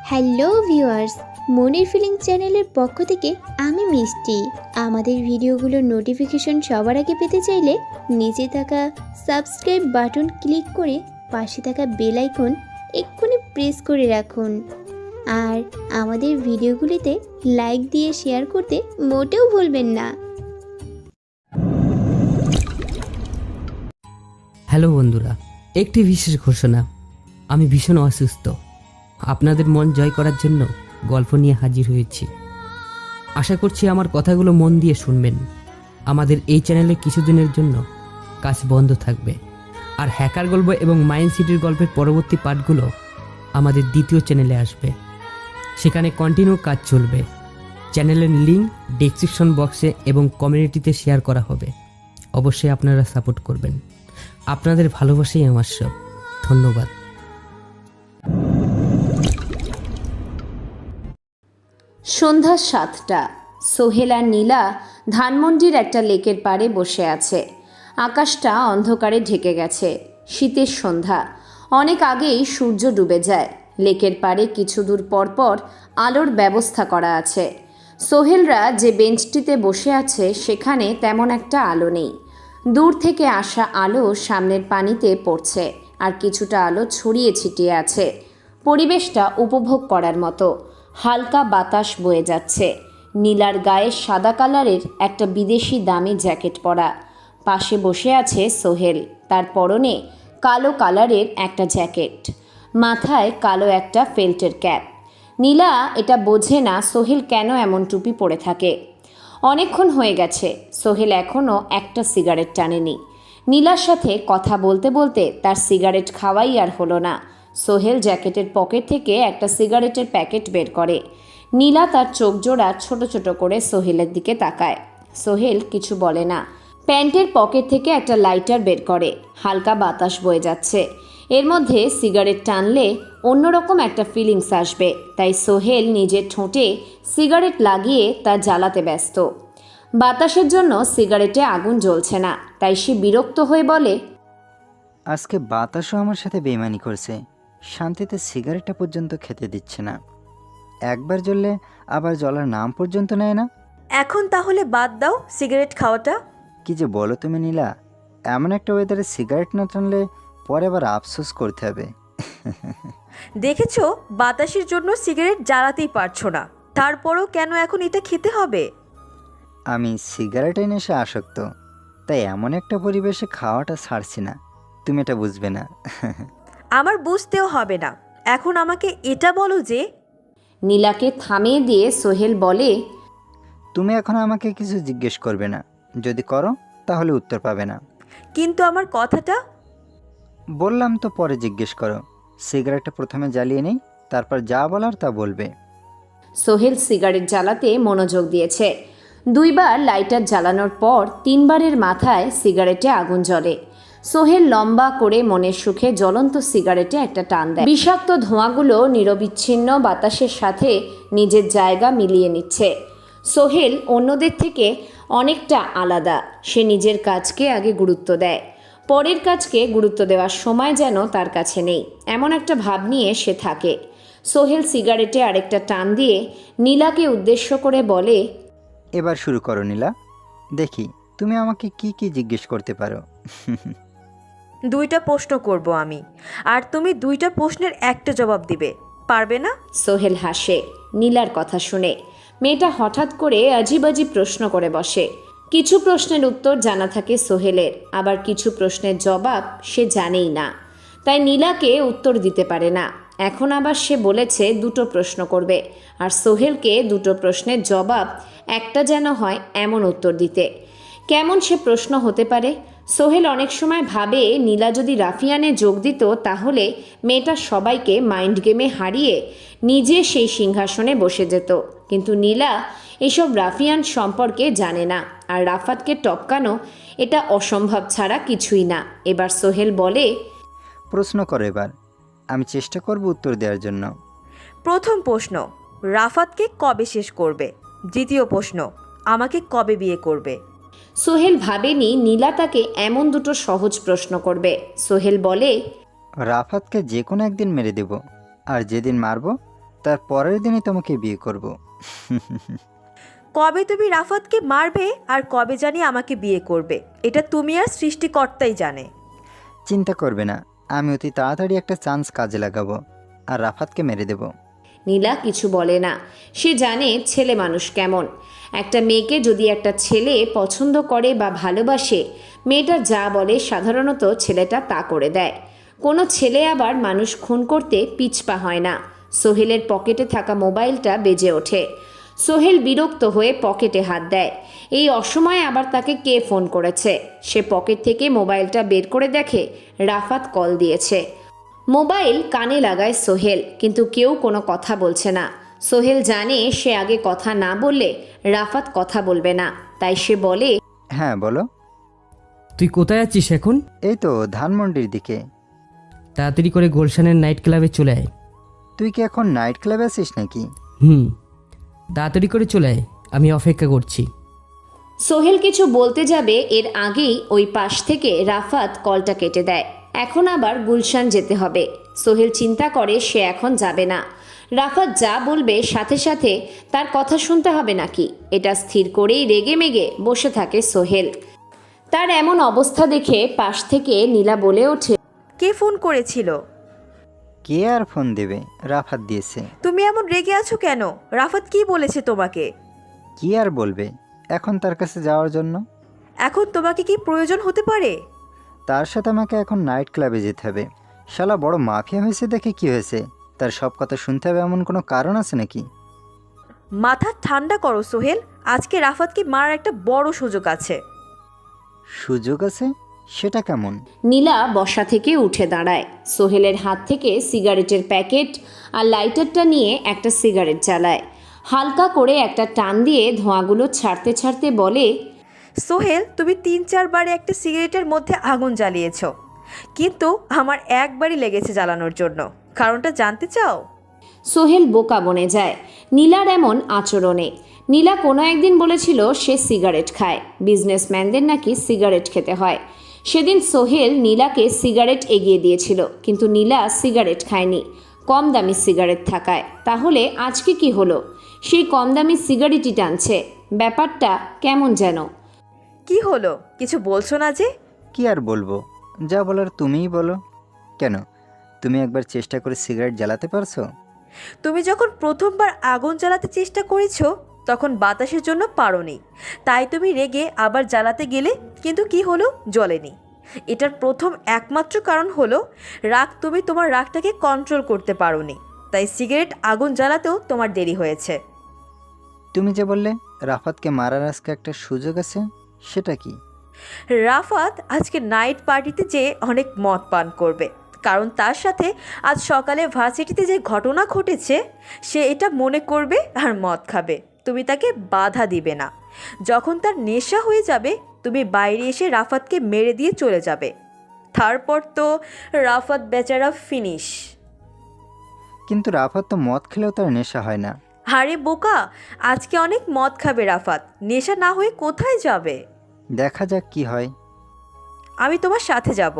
Hello viewers, মনির feeling চ্যানেলের পক্ষ থেকে আমি মিষ্টি। আমাদের ভিডিওগুলোর নোটিফিকেশন সবার আগে পেতে চাইলে নিচে থাকা সাবস্ক্রাইব বাটন ক্লিক করে পাশে থাকা বেল আইকন এক্ষুনি প্রেস করে রাখুন। আর আমাদের ভিডিওগুলিতে লাইক দিয়ে শেয়ার করতে মোটেও ভুলবেন না। হ্যালো বন্ধুরা, একটি বিশেষ ঘোষণা। আমি ভীষণ অসুস্থ। আপনাদের মন জয় করার জন্য গল্প নিয়ে হাজির হয়েছি। আশা করছি আমার কথাগুলো মন দিয়ে শুনবেন। আমাদের এই চ্যানেলে কিছুদিনের জন্য কাজ বন্ধ থাকবে, আর হ্যাকার গল্প এবং মাইন্ড সিটির গল্পের পরবর্তী পার্টগুলো আমাদের দ্বিতীয় চ্যানেলে আসবে। সেখানে কন্টিনিউ কাজ চলবে। চ্যানেলের লিঙ্ক ডেসক্রিপশন বক্সে এবং কমিউনিটিতে শেয়ার করা হবে। অবশ্যই আপনারা সাপোর্ট করবেন। আপনাদের ভালোবাসাই আমার সব। ধন্যবাদ। সন্ধ্যা 7টা। সোহেল আর নীলা ধানমন্ডির একটা লেকের পাড়ে বসে আছে। আকাশটা অন্ধকারে ঢেকে গেছে। শীতের সন্ধ্যা। অনেক আগেই সূর্য ডুবে যায়। লেকের পাড়ে কিছু দূর পরপর আলোর ব্যবস্থা করা আছে। সোহেলরা যে বেঞ্চটিতে বসে আছে সেখানে তেমন একটা আলো নেই। দূর থেকে আসা আলো সামনের পানিতে পড়ছে, আর কিছুটা আলো ছড়িয়ে ছিটিয়ে আছে। পরিবেশটা উপভোগ করার মতো। হালকা বাতাস বয়ে যাচ্ছে। নীলার গায়ে সাদা কালারের একটা বিদেশি দামি জ্যাকেট পরা। পাশে বসে আছে সোহেল। তার পরনে কালো কালারের একটা জ্যাকেট, মাথায় কালো একটা ফেল্টের ক্যাপ। নীলা এটা বোঝে না সোহেল কেন এমন টুপি পরে থাকে। অনেকক্ষণ হয়ে গেছে, সোহেল এখনও একটা সিগারেট টানেনি। নীলার সাথে কথা বলতে বলতে তার সিগারেট খাওয়াই আর হলো না। সোহেল জ্যাকেটের পকেট থেকে একটা সিগারেটের প্যাকেট বের করে। নীলা তার চোখ জোড়া ছোট ছোট করে সোহেলের দিকে তাকায়। সোহেল কিছু বলে না। প্যান্টের পকেট থেকে একটা লাইটার বের করে। হালকা বাতাস বয়ে যাচ্ছে। এর মধ্যে সিগারেট টানলে অন্যরকম একটা ফিলিংস আসবে, তাই সোহেল নিজের ঠোঁটে সিগারেট লাগিয়ে তা জ্বালাতে ব্যস্ত। বাতাসের জন্য সিগারেটে আগুন জ্বলছে না, তাই সে বিরক্ত হয়ে বলে, আজকে বাতাসও আমার সাথে বেইমানি করছে। শান্তিতে সিগারেটটা পর্যন্ত খেতে দিচ্ছে না। একবার জ্বললে আবার জ্বলার নাম পর্যন্ত নেয় না। এখন তাহলে বাদ দাও সিগারেট খাওয়াটা। কি যে বলো তুমি নীলা, এমন একটা ওয়েদারে সিগারেট না টানলে পরে আবার আফসোস করতে হবে। দেখেছো, বাতাসের জন্য সিগারেট জ্বালাতেই পারছো না, তারপরও কেন এখন এটা খেতে হবে? আমি সিগারেটের নেশে আসক্ত, তাই এমন একটা পরিবেশে খাওয়াটা ছাড়ছি না। তুমি এটা বুঝবে না। আমার বুঝতেও হবে না। এখন আমাকে এটা বলো যে নীলাকে থামিয়ে দিয়ে সোহেল বলে, তুমি এখন আমাকে কিছু জিজ্ঞেস করবে না। যদি করো তাহলে উত্তর পাবে না। কিন্তু আমার কথাটা। বললাম তো পরে জিজ্ঞেস করো। সিগারেটটা প্রথমে জ্বালিয়ে নেই, তারপর যা বলার তা বলবে। সোহেল সিগারেট জ্বালাতে মনোযোগ দিয়েছে। 2বার লাইটার জ্বালানোর পর 3বারের মাথায় সিগারেটে আগুন জ্বলে। সোহেল লম্বা করে মনের সুখে জ্বলন্ত সিগারেটে একটা টান দেয়। বিষাক্ত ধোঁয়াগুলো নিরবিচ্ছিন্ন বাতাসের সাথে নিজের জায়গা মিলিয়ে নিচ্ছে। সোহেল অন্যদের থেকে অনেকটা আলাদা। সে নিজের কাজকে আগে গুরুত্ব দেয়, পরের কাজকে গুরুত্ব দেওয়ার সময় যেন তার কাছে নেই, এমন একটা ভাব নিয়ে সে থাকে। সোহেল সিগারেটে আরেকটা টান দিয়ে নীলাকে উদ্দেশ্য করে বলে, এবার শুরু করো নীলা, দেখি তুমি আমাকে কি কি জিজ্ঞেস করতে পারো। 2টা প্রশ্ন করব আমি, আর তুমি 2টা প্রশ্নের একটা জবাব দিবে, পারবে না? সোহেল হাসে নীলার কথা শুনে। মেয়েটা হঠাৎ করে আজীব আজীব প্রশ্ন করে বসে। কিছু প্রশ্নের উত্তর জানা থাকে সোহেলের, আবার কিছু প্রশ্নের জবাব সে জানেই না, তাই নীলাকে উত্তর দিতে পারে না। এখন আবার সে বলেছে 2টো প্রশ্ন করবে, আর সোহেলকে 2টো প্রশ্নের জবাব একটা যেন হয় এমন উত্তর দিতে। কেমন সে প্রশ্ন হতে পারে? সোহেল অনেক সময় ভাবে নীলা যদি রাফিয়ানে যোগ দিত তাহলে মেয়েটা সবাইকে মাইন্ড গেমে হারিয়ে নিজে সেই সিংহাসনে বসে যেত। কিন্তু নীলা এসব রাফিয়ান সম্পর্কে জানে না, আর রাফাতকে টপকানো এটা অসম্ভব ছাড়া কিছুই না। এবার সোহেল বলে, প্রশ্ন করো এবার, আমি চেষ্টা করব উত্তর দেওয়ার জন্য। প্রথম প্রশ্ন, রাফাতকে কবে শেষ করবে? দ্বিতীয় প্রশ্ন, আমাকে কবে বিয়ে করবে? সোহেল ভাবেনি নীলা তাকে এমন 2টো সহজ প্রশ্ন করবে। সোহেল বলে, রাফাতকে যে কোনো একদিন মেরে দেব, আর যেদিন মারব তার পরের দিনই তোমাকে বিয়ে করব। কবে তুমি রাফাতকে মারবে আর কবে জানি আমাকে বিয়ে করবে, এটা তুমি আর সৃষ্টিকর্তাই জানে। চিন্তা করবে না, আমি অতি তাড়াতাড়ি একটা চান্স কাজে লাগাবো আর রাফাতকে মেরে দেব। নীলা কিছু বলে না। সে জানে ছেলে মানুষ কেমন। একটা মেয়েকে যদি একটা ছেলে পছন্দ করে বা ভালোবাসে, মেয়েটা যা বলে সাধারণত ছেলেটা তা করে দেয়। কোনো ছেলে আবার মানুষ খুন করতে পিছপা হয় না। সোহেলের পকেটে থাকা মোবাইলটা বেজে ওঠে। সোহেল বিরক্ত হয়ে পকেটে হাত দেয়। এই অসময়ে আবার তাকে কে ফোন করেছে? সে পকেট থেকে মোবাইলটা বের করে দেখে রাফাত কল দিয়েছে। মোবাইল কানে লাগায় সোহেল, কিন্তু কেউ কোনো কথা বলছে না। সোহেল জানে সে আগে কথা না বললে রাফাত কথা বলবে না, তাই সে বলে, হ্যাঁ বলো। তুই কোথায় আছিস এখন? এই তো ধানমন্ডির দিকে। তাড়াতাড়ি করে গুলশানের নাইট ক্লাবে চলে আয়। তুই কি এখন নাইট ক্লাবে আছিস নাকি? তাড়াতাড়ি করে চলে আয়, আমি অপেক্ষা করছি। সোহেল কিছু বলতে যাবে এর আগেই ওই পাশ থেকে রাফাত কলটা কেটে দেয়। এখন আবার গুলশান যেতে হবে। সোহেল চিন্তা করে সে এখন যাবে না। রাফাত যা বলবে সাথে সাথে তার কথা শুনতে হবে নাকি, এটা স্থির করেই রেগে মেগে বসে থাকে সোহেল। তার এমন অবস্থা দেখে পাশ থেকে নীলা বলে ওঠে, কে ফোন করেছিল? কে আর ফোন দেবে, রাফাত দিয়েছে। তুমি এমন রেগে আছো কেন? রাফাত কি বলেছে তোমাকে? কি আর বলবে, এখন তার কাছে যাওয়ার জন্য। এখন তোমাকে কি প্রয়োজন হতে পারে? তার সাথে আমাকে এখন নাইট ক্লাবে যেতে হবে। শালা বড় মাফিয়া হয়েছে দেখে কি হয়েছে, তার সব কথা শুনতে হবে এমন কোনো কারণ আছে নাকি? মাথা ঠান্ডা করো সোহেল, আজকে রাফাতকে মারার একটা বড় সুযোগ আছে। সুযোগ আছে? সেটা কেমন? নীলা বসা থেকে উঠে দাঁড়ায়। সোহেলের হাত থেকে সিগারেটের প্যাকেট আর লাইটারটা নিয়ে একটা সিগারেট জ্বালায়। হালকা করে একটা টান দিয়ে ধোঁয়াগুলো ছাড়তে ছাড়তে বলে, সোহেল, তুমি 3-4 বারে একটা সিগারেটের মধ্যে আগুন জ্বালিয়েছ, কিন্তু আমার একবারই লেগেছে জ্বালানোর জন্য। কারণটা জানতে চাও? সোহেল বোকা বনে যায় নীলার এমন আচরণে। নীলা কোনো একদিন বলেছিল সে সিগারেট খায়, বিজনেসম্যানদের নাকি সিগারেট খেতে হয়। সেদিন সোহেল নীলাকে সিগারেট এগিয়ে দিয়েছিল, কিন্তু নীলা সিগারেট খায়নি, কম দামি সিগারেট থাকায়। তাহলে আজকে কি হলো? সেই কম দামি সিগারেটই টানছে। ব্যাপারটা কেমন যেন। কি হলো, কিছু বলছো না যে? কি আর বলবো, যা বলার তুমিই বলো। কেন, তুমি একবার চেষ্টা করে সিগারেট জ্বালাতে পারছো? তুমি যখন প্রথমবার আগুন জ্বালাতে চেষ্টা করেছো তখন বাতাসের জন্য পারোনি, তাই তুমি রেগে আবার জ্বালাতে গেলে, কিন্তু কি হলো, জ্বলেনি। এটার প্রথম একমাত্র কারণ হলো রাগ, তুমি তোমার রাগটাকে কন্ট্রোল করতে পারোনি, তাই সিগারেট আগুন জ্বালাতেও তোমার দেরি হয়েছে। তুমি যে বললে রাফাতকে মারার আজকে একটা সুযোগ আছে, সেটা কি? রাফাত আজকে নাইট পার্টিতে যেয়ে অনেক মদ পান করবে, কারণ তার সাথে আজ সকালে ভার্সিটিতে যে ঘটনা ঘটেছে সে এটা মনে করবে আর মদ খাবে। তুমি তাকে বাধা দিবে না। যখন তার নেশা হয়ে যাবে তুমি বাইরে এসে রাফাতকে মেরে দিয়ে চলে যাবে। তারপর তো রাফাত বেচারা ফিনিশ। কিন্তু রাফাত তো মদ খেলেও তার নেশা হয় না। আরে বোকা, আজকে অনেক মদ খাবে রাফাত, নেশা না হয়ে কোথায় যাবে? দেখা যাক কি হয়। আমি তোমার সাথে যাব।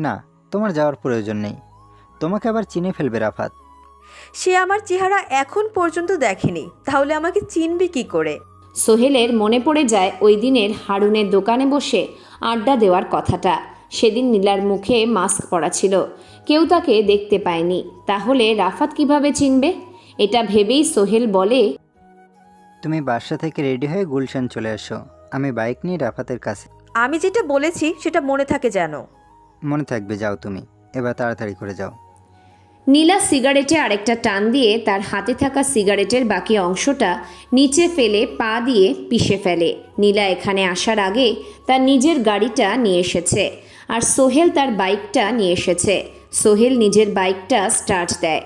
না, তোমার যাওয়ার প্রয়োজন নেই, তোমাকে আবার চিনে ফেলবে রাফাত। সে আমার চেহারা এখন পর্যন্ত দেখেনি, তাহলে আমাকে চিনবে কি করে? সোহেলের মনে পড়ে যায় ওই দিনের হারুনের দোকানে বসে আড্ডা দেওয়ার কথাটা। সেদিন নীলার মুখে মাস্ক পরা ছিল, কেউ তাকে দেখতে পায়নি। তাহলে রাফাত কিভাবে চিনবে? এটা ভেবেই সোহেল বলে, তুমি বাসা থেকে রেডি হয়ে গুলশান চলে এসো, আমি বাইক নিয়ে রাফাতের কাছে। আমি যেটা বলেছি সেটা মনে থাকে যেন। মনে থাকবে, যাও তুমি, এবার তাড়াতাড়ি করে যাও। নীলা সিগারেটে আরেকটা টান দিয়ে তার হাতে থাকা সিগারেটের বাকি অংশটা নিচে ফেলে পা দিয়ে পিষে ফেলে। নীলা এখানে আসার আগে তার নিজের গাড়িটা নিয়ে এসেছে, আর সোহেল তার বাইকটা নিয়ে এসেছে। সোহেল নিজের বাইকটা স্টার্ট দেয়।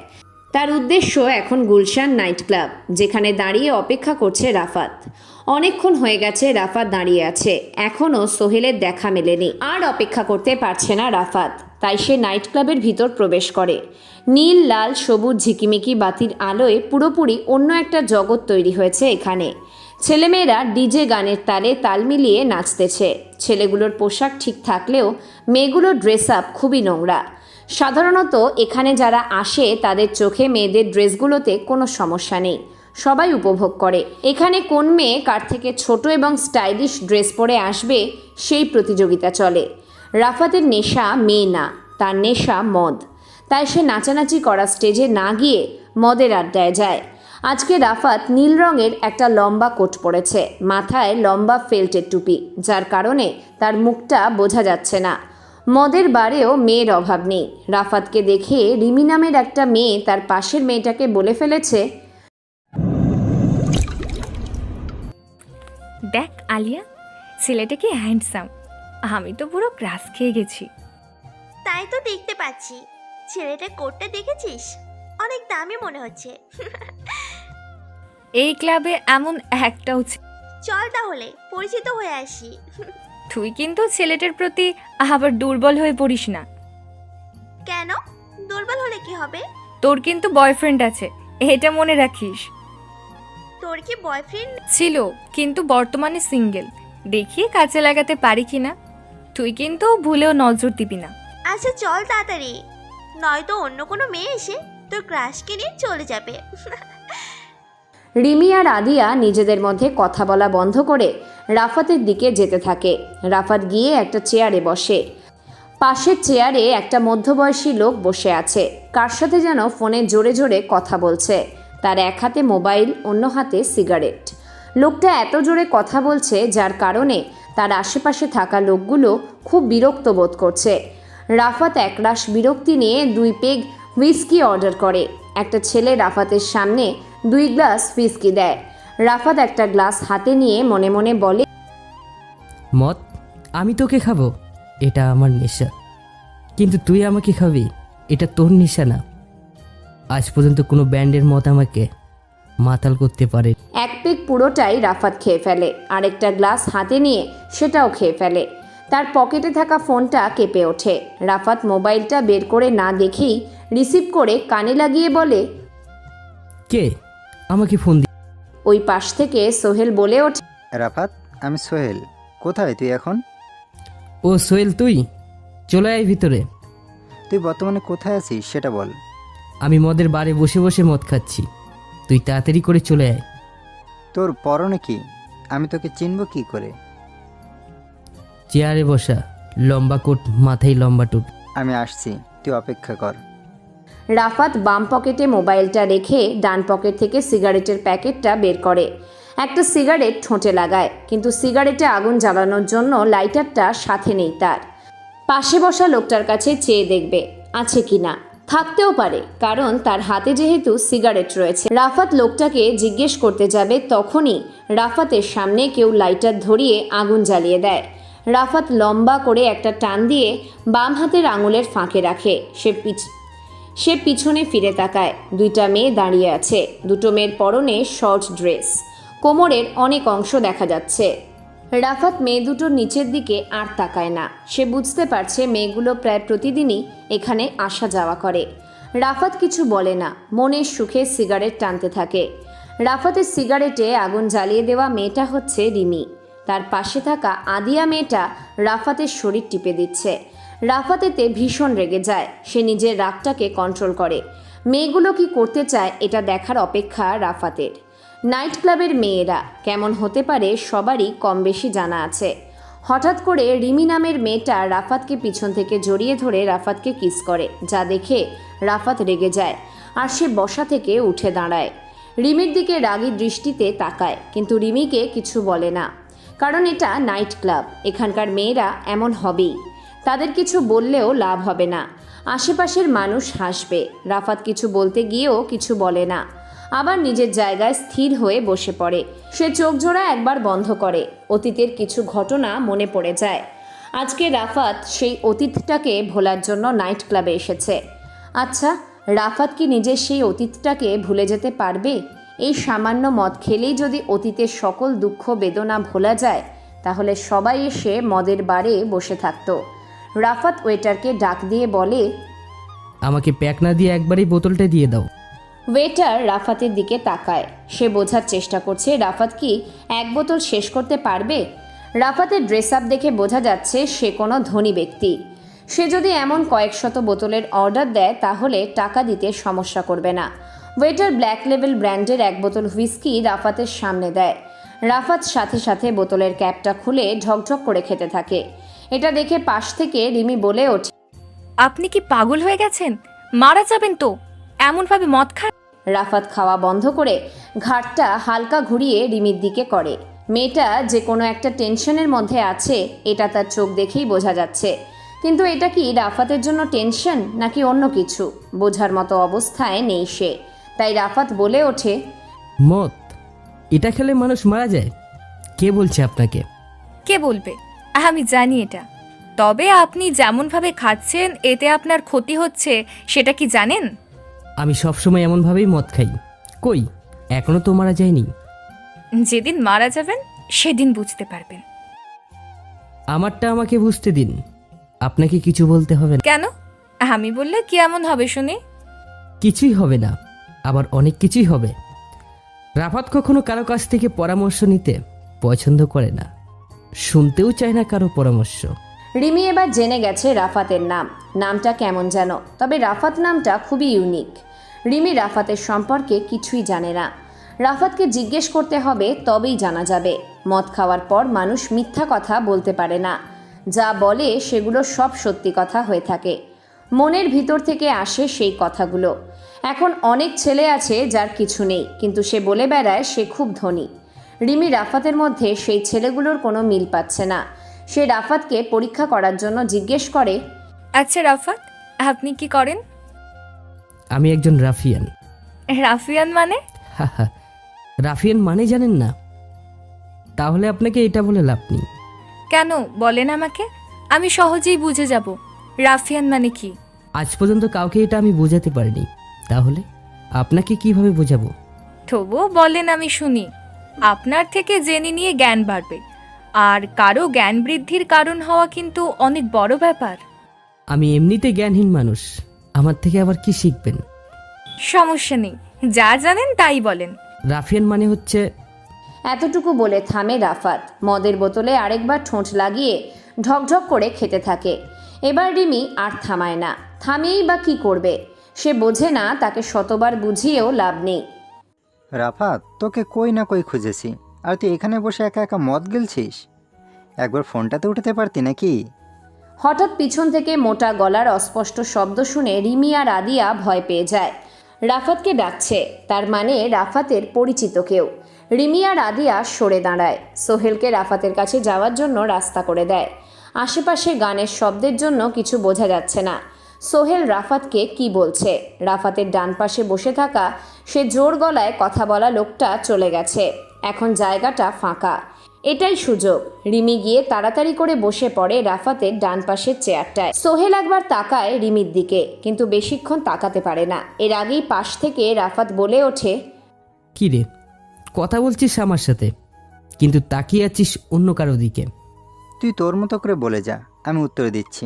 তার উদ্দেশ্য এখন গুলশান নাইট ক্লাব, যেখানে দাঁড়িয়ে অপেক্ষা করছে রাফাত। অনেকক্ষণ হয়ে গেছে রাফাত দাঁড়িয়ে আছে, এখনও সোহেলের দেখা মেলেনি। আর অপেক্ষা করতে পারছে না রাফাত, তাই সে নাইট ক্লাবের ভিতর প্রবেশ করে। নীল, লাল, সবুজ ঝিকিমিকি বাতির আলোয় পুরোপুরি অন্য একটা জগৎ তৈরি হয়েছে এখানে। ছেলেমেয়েরা ডিজে গানের তালে তাল মিলিয়ে নাচতেছে। ছেলেগুলোর পোশাক ঠিক থাকলেও মেয়েগুলোর ড্রেস আপ খুবই নোংরা। সাধারণত এখানে যারা আসে তাদের চোখে মেয়েদের ড্রেসগুলোতে কোনো সমস্যা নেই, সবাই উপভোগ করে। এখানে কোন মেয়ে কার থেকে ছোট এবং স্টাইলিশ ড্রেস পরে আসবে সেই প্রতিযোগিতা চলে। রাফাতের নেশা মেয়ে না, তার নেশা মদ। তাই সে নাচানাচি করা স্টেজে না গিয়ে মদের আড্ডায় যায়। আজকে রাফাত নীল রঙের একটা লম্বা কোট পরেছে, মাথায় লম্বা ফেল্টের টুপি, যার কারণে তার মুখটা বোঝা যাচ্ছে না। মদের বারেও মেয়ের অভাব নেই। রাফাতকে দেখে রিমি নামের একটা মেয়ে তার পাশের মেয়েটাকে বলে ফেলেছে, দেখ আলিয়া, ছেলেটা কি হ্যান্ডসাম, আমি তো পুরো ক্রাশ খেয়ে গেছি। তাই তো দেখতে পাচ্ছি। ছেলেটার কোটটা দেখেছিস? অনেক দামি মনে হচ্ছে। এই ক্লাবে এমন একটাও চল তাহলে পরিচিত হয়ে আসি। তুই কিন্তু ছেলেটার প্রতি আবার দুর্বল হয়ে পড়িস না। কেন? দুর্বল হলে কি হবে? তোর কিন্তু বয়ফ্রেন্ড আছে, এটা মনে রাখিস। তোর কি বয়ফ্রেন্ড? ছিল, কিন্তু বর্তমানে সিঙ্গেল। দেখি কাজে লাগাতে পারি কিনা। তুই কিন্তু ভুলেও নজর দিবি না। আচ্ছা চল তাড়াতাড়ি, নয়তো অন্য কোনো মেয়ে এসে তোর ক্রাশকে নিয়ে চলে যাবে। রিমি আর আদিয়া নিজেদের মধ্যে কথা বলা বন্ধ করে রাফাতের দিকে যেতে থাকে। রাফাত গিয়ে একটা চেয়ারে বসে। পাশের চেয়ারে একটা মধ্যবয়সী লোক বসে আছে, কার সাথে যেন ফোনে জোরে জোরে কথা বলছে। তার এক হাতে মোবাইল, অন্য হাতে সিগারেট। লোকটা এত জোরে কথা বলছে যার কারণে তার আশেপাশে থাকা লোকগুলো খুব বিরক্ত বোধ করছে। রাফাত একরাশ বিরক্তি নিয়ে 2 পেগ হুইস্কি অর্ডার করে। একটা ছেলে রাফাতের সামনে 2 গ্লাস হুইস্কি দেয়। রাফাত একটা গ্লাস হাতে নিয়ে মনে মনে বলে, মদ আমি তোকে খাবো, এটা আমার নেশা, কিন্তু তুই আমাকে খাবি, এটা তোর নেশা না। আজ পর্যন্ত কোনো ব্যান্ডের মদ আমাকে মাতাল করতে পারে। 1 পেগ পুরোটাই রাফাত খেয়ে ফেলে। আরেকটা গ্লাস হাতে নিয়ে সেটাও খেয়ে ফেলে। তার পকেটে থাকা ফোনটা কেঁপে ওঠে। রাফাত মোবাইলটা বের করে না দেখেই রিসিভ করে কানে লাগিয়ে বলে, কে আমাকে ফোন দি? ওই পাশ থেকে সোহেল বলে ওঠে, রাফাত, আমি সোহেল। কোথায় তুই এখন? ও সোহেল, তুই চলে আয় ভিতরে। তুই বর্তমানে কোথায় আছিস সেটা বল। আমি মদের বারে বসে বসে মদ খাচ্ছি, তুই তাড়াতাড়ি করে চলে আয়। তোর পরনে কি? আমি তোকে চিনব কি করে? চেয়ারে বসা, লম্বা কোট, মাথায় লম্বা টুট। আমি আসছি, তুই অপেক্ষা কর। রাফাত বাম পকেটে মোবাইলটা রেখে ডান পকেট থেকে সিগারেটের প্যাকেটটা বের করে। একটা সিগারেট ঠোঁটে লাগায়, কিন্তু সিগারেটে আগুন জ্বালানোর জন্য লাইটারটা সাথে নেই তার। পাশে বসা লোকটার কাছে চেয়ে দেখবে আছে কিনা। থাকতেও পারে, কারণ তার হাতে যেহেতু সিগারেট রয়েছে। রাফাত লোকটাকে জিজ্ঞেস করতে যাবে, তখনই রাফাতের সামনে কেউ লাইটার ধরিয়ে আগুন জ্বালিয়ে দেয়। রাফাত লম্বা করে একটা টান দিয়ে বাম হাতের আঙুলের ফাঁকে রাখে। সে পিছনে ফিরে তাকায়। 2টা মেয়ে দাঁড়িয়ে আছে। 2টো মেয়ের পরনে শর্ট ড্রেস, কোমরের অনেক অংশ দেখা যাচ্ছে। রাফাত মেয়ে দুটোর নিচের দিকে আর তাকায় না। সে বুঝতে পারছে মেয়েগুলো প্রায় প্রতিদিনই এখানে আসা যাওয়া করে। রাফাত কিছু বলে না, মনের সুখে সিগারেট টানতে থাকে। রাফাতের সিগারেটে আগুন জ্বালিয়ে দেওয়া মেয়েটা হচ্ছে রিমি। তার পাশে থাকা আদিয়া মেয়েটা রাফাতের শরীর টিপে দিচ্ছে। রাফাত এতে ভীষণ রেগে যায়। সে নিজের রাগটাকে কন্ট্রোল করে। মেয়েগুলো কি করতে চায় এটা দেখার অপেক্ষা রাফাতের। নাইট ক্লাবের মেয়েরা কেমন হতে পারে সবারই কম বেশি জানা আছে। হঠাৎ করে রিমি নামের মেয়েটা রাফাতকে পিছন থেকে জড়িয়ে ধরে রাফাতকে কিস করে, যা দেখে রাফাত রেগে যায় আর সে বসা থেকে উঠে দাঁড়ায়। রিমির দিকে রাগী দৃষ্টিতে তাকায়, কিন্তু রিমিকে কিছু বলে না, কারণ এটা নাইট ক্লাব। এখানকার মেয়েরা এমন হবেই, তাদের কিছু বললেও লাভ হবে না। আশেপাশের মানুষ হাসবে। রাফাত কিছু বলতে গিয়েও কিছু বলে না, আবার নিজের জায়গায় স্থির হয়ে বসে পড়ে। সে চোখ জোড়া একবার বন্ধ করে। অতীতের কিছু ঘটনা মনে পড়ে যায়। আজকে রাফাত সেই অতীতটাকে ভোলার জন্য নাইট ক্লাবে এসেছে। আচ্ছা, রাফাত কি নিজের সেই অতীতটাকে ভুলে যেতে পারবে? এই সামান্য মদ খেলেই যদি অতীতের সকল দুঃখ বেদনা ভোলা যায়, তাহলে সবাই এসে মদের বারে বসে থাকতো। রাফাত ওয়েটারকে ডাক দিয়ে বলে, আমাকে প্যাক না দিয়ে একবারই বোতলটা দিয়ে দাও। ওয়েটার রাফাতের দিকে তাকায়। সে বোঝার চেষ্টা করছে রাফাত কি 1 বোতল শেষ করতে পারবে। রাফাতের ড্রেস আপ দেখে বোঝা যাচ্ছে সে কোনো ধনী ব্যক্তি। সে যদি এমন কয়েক শত বোতলের অর্ডার দেয় তাহলে টাকা দিতে সমস্যা করবে না। ওয়েটার ব্ল্যাক লেভেল ব্র্যান্ডের এক বোতল হুইস্কি রাফাতের সামনে দেয়। রাফাত সাথে সাথে বোতলের ক্যাপটা খুলে ঢকঢক করে খেতে থাকে। এটা দেখে পাশ থেকে রিমি বলে ওঠে, আপনি কি পাগল হয়ে গেছেন? মারা যাবেন তো, এমনভাবে মদ খান। রাফাত খাওয়া বন্ধ করে ঘাটটা হালকা ঘুরিয়ে রিমির দিকে করে। মেয়েটা যে কোনো একটা টেনশনের মধ্যে আছে এটা তার চোখ দেখেই বোঝা যাচ্ছে, কিন্তু এটা কি রাফাতের জন্য টেনশন নাকি অন্য কিছু বোঝার মতো অবস্থায় নেই সে। তাই রাফাত বলে ওঠে, মদ এটা খেলে মানুষ মারা যায়? কে বলছে আপনাকে? কে বলবে? আমি জানি এটা। তবে আপনি যেমনভাবে খাচ্ছেন এতে আপনার ক্ষতি হচ্ছে, সেটা কি জানেন? আমি সবসময় এমনভাবেই মদ খাই। কই, এখনো তো মারা যায়নি। যেদিন মারা যাবেন সেদিন বুঝতে পারবেন। আমারটা আমাকে বুঝতে দিন, আপনাকে কিছু বলতে হবে না। কেন? আমি বললে কি এমন হবে শুনি? কিছুই হবে না, আবার অনেক কিছুই হবে। রাফাত কখনো কারো কাছ থেকে পরামর্শ নিতে পছন্দ করে না, শুনতেও চায় না কারো পরামর্শ। রিমি এবার জেনে গেছে রাফাতের নামটা কেমন যেন, তবে রাফাত নামটা খুবই ইউনিক। রিমি রাফাতের সম্পর্কে কিছুই জানে না। রাফাতকে জিজ্ঞেস করতে হবে, তবেই জানা যাবে। মদ খাওয়ার পর মানুষ মিথ্যা কথা বলতে পারে না, যা বলে সেগুলো সব সত্যি কথা হয়ে থাকে। মনের ভিতর থেকে আসে সেই কথাগুলো। এখন অনেক ছেলে আছে যার কিছু নেই, কিন্তু সে বলে বেড়ায় সে খুব ধনী। রিমি রাফাতের মধ্যে সেই ছেলেগুলোর কোনো মিল পাচ্ছে না। সে রাফাতকে পরীক্ষা করার জন্য জিজ্ঞেস করে, আচ্ছা রাফাত, আপনি কি করেন? আমি একজন রাফিয়ান। রাফিয়ান মানে? হা, রাফিয়ান মানে জানেন না? তাহলে আপনাকে এটা বলে লাভ নেই। কেন বলেন আমাকে, আমি সহজেই বুঝে যাব রাফিয়ান মানে কি। আজ পর্যন্ত কাউকে এটা আমি বোঝাতে পারিনি, তাহলে আপনাকে কিভাবে বোঝাবো? তবুও বলেন, আমি শুনি। আপনার থেকে জেনে নিয়ে জ্ঞান বাড়বে, আর কারো জ্ঞান বৃদ্ধির কারণ হওয়া কিন্তু অনেক বড় ব্যাপার। আমি এমনিতে জ্ঞানহীন মানুষ, আমার থেকে আবার কি শিখবেন? সমস্যা নেই, যা জানেন তাই বলেন। রাফিয়ান মানে হচ্ছে। এতটুকু বলে থামে রাফাত। মদের বোতলে আরেকবার ঠোঁট লাগিয়ে ঢকঢক করে খেতে থাকে। এবার রিমি আর থামায় না, থামিয়েই বা কী করবে? সে বোঝে না, তাকে শতবার বুঝিয়েও লাভ নেই। রাফাত, তোকে কই না কই খুঁজেছি, আর তুই এখানে বসে একা একা মদ গিলছিস? একবার ফোনটাতে উঠাতে পারতি নাকি? হঠাৎ পিছন থেকে মোটা গলার অস্পষ্ট শব্দ শুনে রিমি আর আদিয়া ভয় পেয়ে যায়। রাফাতকে ডাকছে, তার মানে রাফাতের পরিচিত কেউ। রিমি আর আদিয়া সরে দাঁড়ায়। সোহেলকে রাফাতের কাছে যাওয়ার জন্য রাস্তা করে দেয়। আশেপাশে গানের শব্দের জন্য কিছু বোঝা যাচ্ছে না। সোহেল রাফাতকে কি বলছে? রাফাতের ডান পাশে বসে থাকা সে জোর গলায় কথা বলা লোকটা চলে গেছে। এখন জায়গাটা ফাঁকা। এটাই সুযোগ। রিমি গিয়ে তাড়াতাড়ি করে বসে পড়ে রাফাতের ডান পাশের চেয়ারটায়। সোহেল একবার তাকায় রিমির দিকে, কিন্তু বেশিক্ষণ তাকাতে পারে না। এর আগেই পাশ থেকে রাফাত বলে ওঠে, কি রে, কথা বলছিস আমার সাথে, কিন্তু তাকিয়ে আছিস অন্য কারো দিকে। তুই তোর মতো করে বলে যা, আমি উত্তর দিচ্ছি।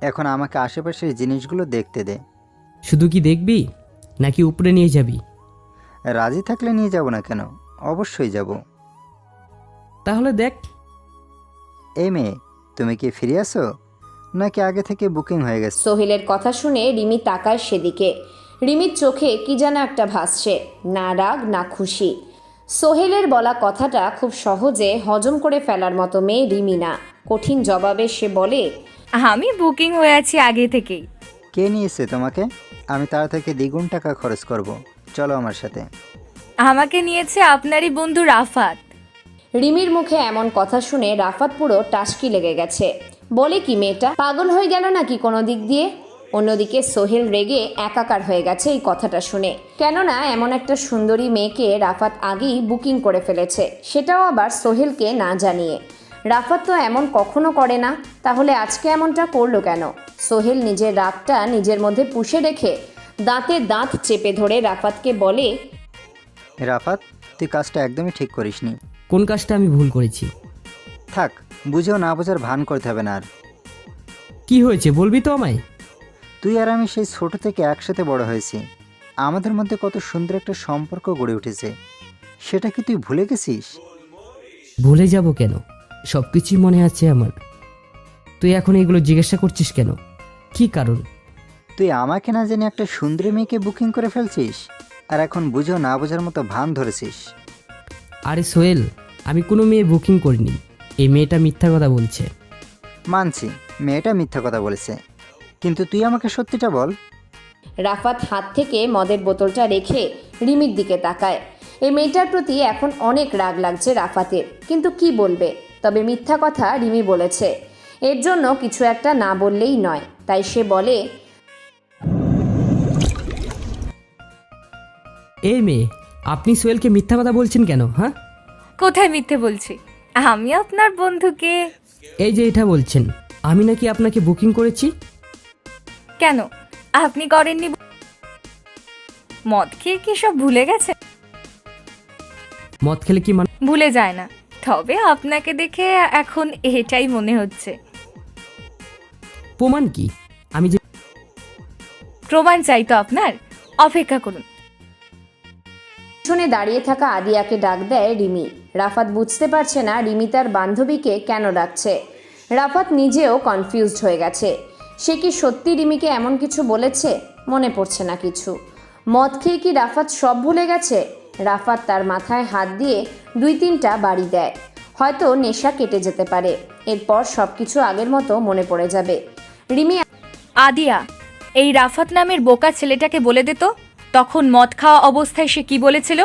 এখন আমাকে আশেপাশের জিনিসগুলো দেখতে দে। শুধু কি দেখবি নাকি উপরে নিয়ে যাবি? রাজি থাকলে নিয়ে যাব না কেন, অবশ্যই যাব। তাহলে দেখ। এই মেয়ে, তুমি কি ফিরে আসো নাকি আগে থেকে বুকিং হয়ে গেছে? সোহেলের কথা শুনে রিমি তাকায় সেদিকে। রিমির চোখে কি যেন একটা ভাসছে, না রাগ না খুশি। সোহেলের বলা কথাটা খুব সহজে হজম করে ফেলার মতো মেয়ে রিমি না। কঠিন জবাবে সে বলে, আমি বুকিং হয়ে আছি আগে থেকেই। কে নিয়েছে তোমাকে? আমি তার থেকে দ্বিগুণ টাকা খরচ করব, চলো আমার সাথে। আমাকে নিয়েছে আপনারই বন্ধু রাফাত। রিমির মুখে এমন কথা শুনে রাফাত পুরো টাসকি লেগে গেছে। বলে কি মেয়েটা পাগল হয়ে গেল নাকি কোনো দিক দিয়ে? অন্যদিকে সোহেল রেগে একাকার হয়ে গেছে এই কথাটা শুনে। কেননা এমন একটা সুন্দরী মেয়েকে রাফাত আগেই বুকিং করে ফেলেছে, সেটাও আবার সোহেলকে না জানিয়ে। রাফাত তো এমন কখনো করে না, তাহলে আজকে এমনটা করলো কেন? সোহেল নিজের রাগটা নিজের মধ্যে পুষে রেখে দাঁতে দাঁত চেপে ধরে রাফাতকে বলে, রাফাত, তুই কাজটা একদমই ঠিক করিসনি। কোন কাজটা আমি ভুল করেছি? থাক, বুঝেও না বোঝার ভান করতে হবে না আর। কি হয়েছে বলবি তো আমায়? তুই আর আমি সেই ছোট থেকে একসাথে বড় হয়েছি, আমাদের মধ্যে কত সুন্দর একটা সম্পর্ক গড়ে উঠেছে, সেটা কি তুই ভুলে গেছিস? ভুলে যাব কেন, সব কিছুই মনে আছে আমার। তুই এখন এগুলো জিজ্ঞাসা করছিস কেন? কি কারণ? তুই আমাকে না জেনে একটা সুন্দরী মেয়েকে বুকিং করে ফেলছিস, আর এখন বুঝো না বোঝার মতো ভান ধরেছিস। আরে সোহেল, আমি কোনো মেয়ে বুকিং করিনি। এই মেয়েটা মিথ্যা কথা বলছে। মানছি মেয়েটা মিথ্যা কথা বলেছে, কিন্তু তুই আমাকে সত্যিটা বল। রাফাত হাত থেকে মদের বোতলটা রেখে রিমির দিকে তাকায়। এই মেয়েটার প্রতি এখন অনেক রাগ লাগছে রাফাতের, কিন্তু কি বলবে? তবে মিথ্যা কথা রিমি বলেছে, এর জন্য কিছু একটা না বললেই নয়। তাই সে বলে, এই মেয়ে, আপনি সোহেলকে মিথ্যা কথা বলছেন কেন? হ্যাঁ, কোথায় মিথ্যে বলছি? আমি আপনার বন্ধুকে। এই যে এটা বলছেন আমি নাকি আপনাকে বুকিং করেছি। কেন আপনি করেননি? মদ খেয়ে কি সব ভুলে গেছে? মদ খেলে কি ভুলে যায় না, তবে আপনাকে দেখে এখন এটাই মনে হচ্ছে। প্রমাণ কি? আমি যে প্রমাণ চাই তো আপনার, অপেক্ষা করুন। পিছনে দাঁড়িয়ে থাকা আদিয়াকে ডাক দেয় রিমি। রাফাত বুঝতে পারছে না রিমি তার বান্ধবীকে কেন ডাকছে। রাফাত নিজেও কনফিউজড হয়ে গেছে। সে কি সত্যি রিমিকে এমন কিছু বলেছে? মনে পড়ছে না কিছু। মদ খেয়ে কি রাফাত সব ভুলে গেছে? রাফাত তার মাথায় হাত দিয়ে 2-3টা বাড়ি দেয়। হয়তো নেশা কেটে যেতে পারে, এরপর সব কিছু আগের মতো মনে পড়ে যাবে। রিমি, আদিয়া, এই রাফাত নামের বোকা ছেলেটাকে বলে দে তো, তখন মদ খাওয়া অবস্থায় সে কি বলেছিল?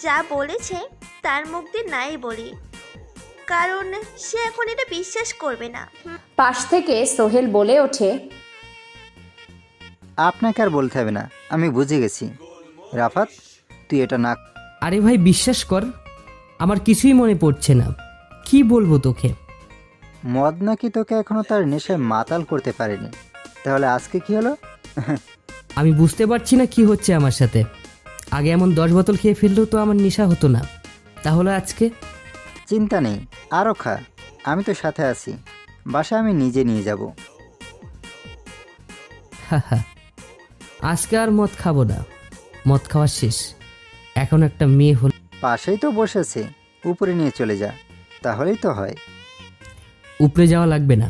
যা বলেছে তার মুখ দিয়ে নাই বলি, কারণ সে এখন এটা বিশ্বাস করবে না। পাশ থেকে সোহেল বলে ওঠে, আপনাকে আর বলতে হবে না, আমি বুঝে গেছি। রাফাত, তুই এটা না। আরে ভাই বিশ্বাস কর, আমার কিছুই মনে পড়ছে না। কি বলবো তোকে? মদ নাকি তোকে এখনো তার নেশায় মাতাল করতে পারেনি, তাহলে আজকে কি হলো? আমি বুঝতে পারছি না কি হচ্ছে আমার সাথে। আগে এমন 10 বোতল খেয়ে ফেললেও তো আমার নেশা হতো না, তাহলে আজকে? চিন্তা নেই, আরও খা, আমি তো সাথে আছি। বাসা আমি নিজে নিয়ে যাব। হাহা, আজকে আর মদ খাবো না। মদ খাওয়া শেষ। এখন একটা মেয়ে হল। পাশেই তো বসেছে, উপরে নিয়ে চলে যা, তাহলেই তো হয়। উপরে যাওয়া লাগবে না,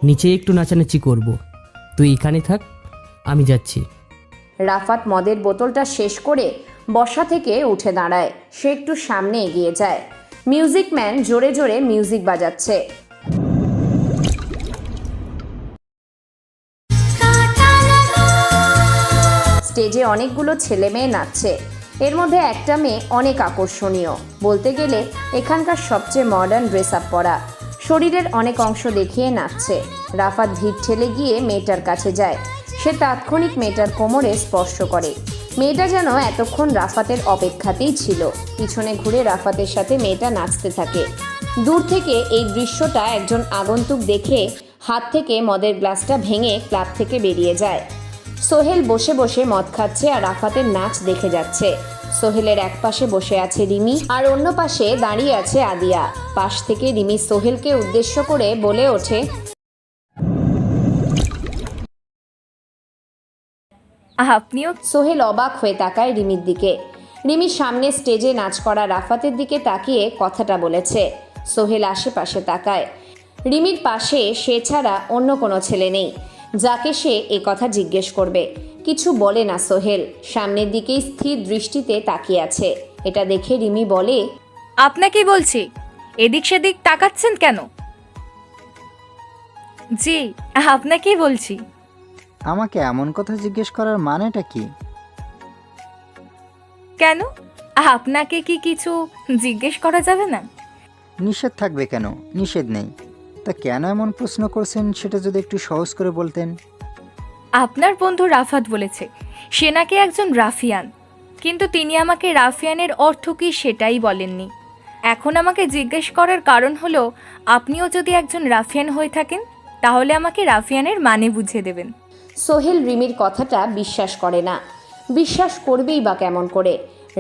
নিচে একটু নাচানাচি করব। তুই এখানে থাক, আমি যাচ্ছি। রাফাত মদের বোতলটা শেষ করে বসা থেকে উঠে দাঁড়ায়। সে একটু সামনে এগিয়ে যায়। মিউজিক ম্যান জোরে জোরে মিউজিক বাজাচ্ছে। স্টেজে অনেকগুলো ছেলে মেয়ে নাচছে। এর মধ্যে একটা মেয়ে অনেক আকর্ষণীয়, বলতে গেলে এখানকার সবচেয়ে মডার্ন ড্রেস আপ পরা, শরীরের অনেক অংশ দেখিয়ে নাচছে। রাফাত ভিড় ঠেলে গিয়ে মেয়েটার কাছে যায়। সে তাৎক্ষণিক মেয়েটার কোমরে স্পর্শ করে। মেয়েটা যেন এতক্ষণ রাফাতের অপেক্ষাতেই ছিল। পিছনে ঘুরে রাফাতের সাথে মেয়েটা নাচতে থাকে। দূর থেকে এই দৃশ্যটা একজন আগন্তুক দেখে হাত থেকে মদের গ্লাসটা ভেঙে ক্লাব থেকে বেরিয়ে যায়। সোহেল বসে বসে মদ খাচ্ছে আর রাফাতের নাচ দেখে যাচ্ছে। সোহেলের এক পাশে বসে আছে রিমি, আর অন্য পাশে দাঁড়িয়ে আছে আদিয়া। পাশ থেকে রিমি সোহেলকে উদ্দেশ্য করে বলে ওঠে, আপনিও? সোহেল অবাক হয়ে তাকায় রিমির দিকে। রিমি সামনে স্টেজে নাচ করা রাফাতের দিকে তাকিয়ে কথাটা বলেছে। সোহেল আশেপাশে তাকায়। রিমির পাশে সে ছাড়া অন্য কোনো ছেলে নেই যাকে সে এ কথা জিজ্ঞেস করবে। কিছু বলে না সোহেল, সামনের দিকেই স্থির দৃষ্টিতে তাকিয়ে আছে। এটা দেখে রিমি বলে, আপনাকেই বলছি, এদিক সেদিক তাকাচ্ছেন কেন? জি, আপনাকেই বলছি। আমাকে এমন কথা জিজ্ঞেস করার মানেটা কি? কেন, আপনাকে কি কিছু জিজ্ঞেস করা যাবে না? নিষেধ থাকবে কেন? নিষেধ নেই। তা কেন এমন প্রশ্ন করছেন সেটা যদি একটু সহজ করে বলতেন। আপনার বন্ধু রাফাত বলেছে সে নাকি একজন রাফিয়ান, কিন্তু তিনি আমাকে রাফিয়ানের অর্থ কী সেটাই বলেননি। এখন আমাকে জিজ্ঞেস করার কারণ হলো, আপনিও যদি একজন রাফিয়ান হয়ে থাকেন তাহলে আমাকে রাফিয়ানের মানে বুঝিয়ে দেবেন। সোহেল রিমির কথাটা বিশ্বাস করে না। বিশ্বাস করবেই বা কেমন করে?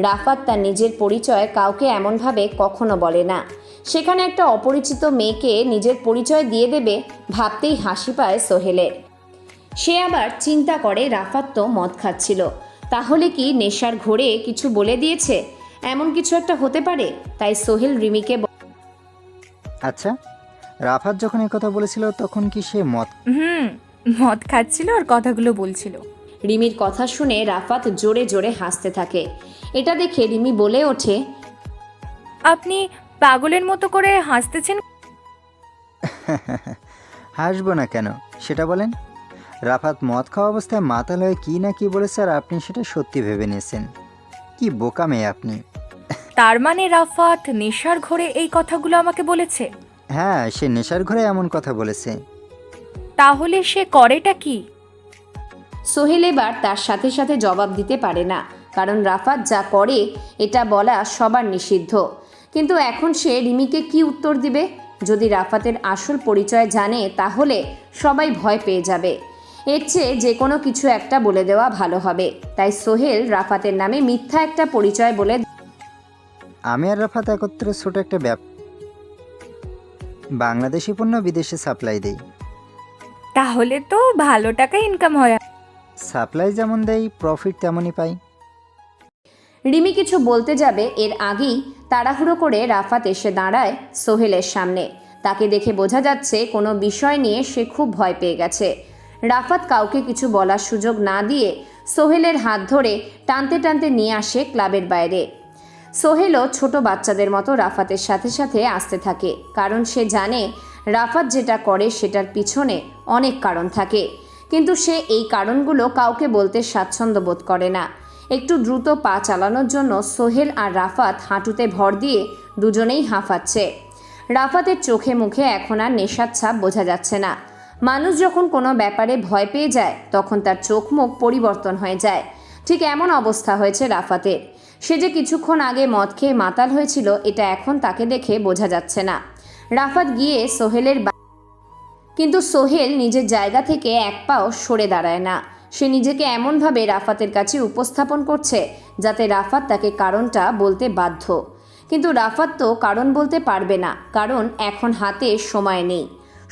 রাফাত তার নিজের পরিচয় কাউকে এমনভাবে কখনো বলে না। সেখানে একটা অপরিচিত মেয়েকে নিজের পরিচয় দিয়ে দেবে ভাবতেই হাসি পায় সোহেলের। সে আবার চিন্তা করে রাফাত তো মদ খাচ্ছিল, তাহলে কি নেশার ঘোরে কিছু বলে দিয়েছে? এমন কিছু একটা হতে পারে। তাই সোহেল রিমিকে আচ্ছা, রাফাত যখন এই কথা বলেছিল তখন কি সে মদ? মদ খাচ্ছিল আর কথাগুলো বলছিল। রিমির কথা শুনে রাফাত জোরে জোরে হাসতে থাকে। এটা দেখে রিমি বলে ওঠে, আপনি পাগলের মতো করে হাসতেছেন। হাসবো না কেন সেটা বলেন। রাফাত মদ খাওয়া অবস্থায় মাতাল হয়ে কি না কি বলেছে আর আপনি সেটা সত্যি ভেবে নিয়েছেন। কি বোকা মেয়ে আপনি। তার মানে রাফাত নেশার ঘরে এই কথাগুলো আমাকে বলেছে? হ্যাঁ, সে নেশার ঘরে এমন কথা বলেছে। তাহলে সে করেটা কি? সোহেল এবার তার সাথে সাথে জবাব দিতে পারে না, কারণ রাফাত যা করে এটা বলা সবার নিষিদ্ধ। কিন্তু এখন সে রিমিকে কি উত্তর দিবে? যদি রাফাতের আসল পরিচয় জানে তাহলে সবাই ভয় পেয়ে যাবে। এর চেয়ে যে কোনো কিছু একটা বলে দেওয়া ভালো হবে। তাই সোহেল রাফাতের নামে মিথ্যা একটা পরিচয় বলে, আমি আর রাফাত একত্রে ছোট একটা বাংলাদেশি পণ্য বিদেশে সাপ্লাই দেই। তাহলে তো ভালো টাকা ইনকাম হয়। সাপ্লাই যেমন দেই প্রফিট তেমনই পাই। রিমি কিছু বলতে যাবে এর আগেই তাড়াহুড়ো করে রাফাত এসে দাঁড়ায় সোহেলের সামনে। তাকে দেখে বোঝা যাচ্ছে কোনো বিষয় নিয়ে সে খুব ভয় পেয়ে গেছে। রাফাত কাউকে কিছু বলার সুযোগ না দিয়ে সোহেলের হাত ধরে টানতে টানতে নিয়ে আসে ক্লাবের বাইরে। সোহেলও ছোট বাচ্চাদের মতো রাফাতের সাথে সাথে আসতে থাকে, কারণ সে জানে রাফাত যেটা করে সেটার পিছনে অনেক কারণ থাকে। কিন্তু সে এই কারণগুলো কাউকে বলতে স্বাচ্ছন্দ্য বোধ করে না। একটু দ্রুত পা চালানোর জন্য সোহেল আর রাফাত হাঁটুতে ভর দিয়ে দুজনেই হাঁফাচ্ছে। রাফাতের চোখে মুখে এখন আর নেশার ছাপ বোঝা যাচ্ছে না। মানুষ যখন কোনো ব্যাপারে ভয় পেয়ে যায় তখন তার চোখ মুখ পরিবর্তন হয়ে যায়। ঠিক এমন অবস্থা হয়েছে রাফাতের। সে যে কিছুক্ষণ আগে মদ খেয়ে মাতাল হয়েছিল এটা এখন তাকে দেখে বোঝা যাচ্ছে না। রাফাত গিয়ে সোহেলের কিন্তু সোহেল নিজের জায়গা থেকে এক পাও সরে দাঁড়ায় না। সে নিজেকে এমনভাবে রাফাতের কাছে উপস্থাপন করছে যাতে রাফাত তাকে কারণটা বলতে বাধ্য। কিন্তু রাফাত তো কারণ বলতে পারবে না, কারণ এখন হাতে সময় নেই,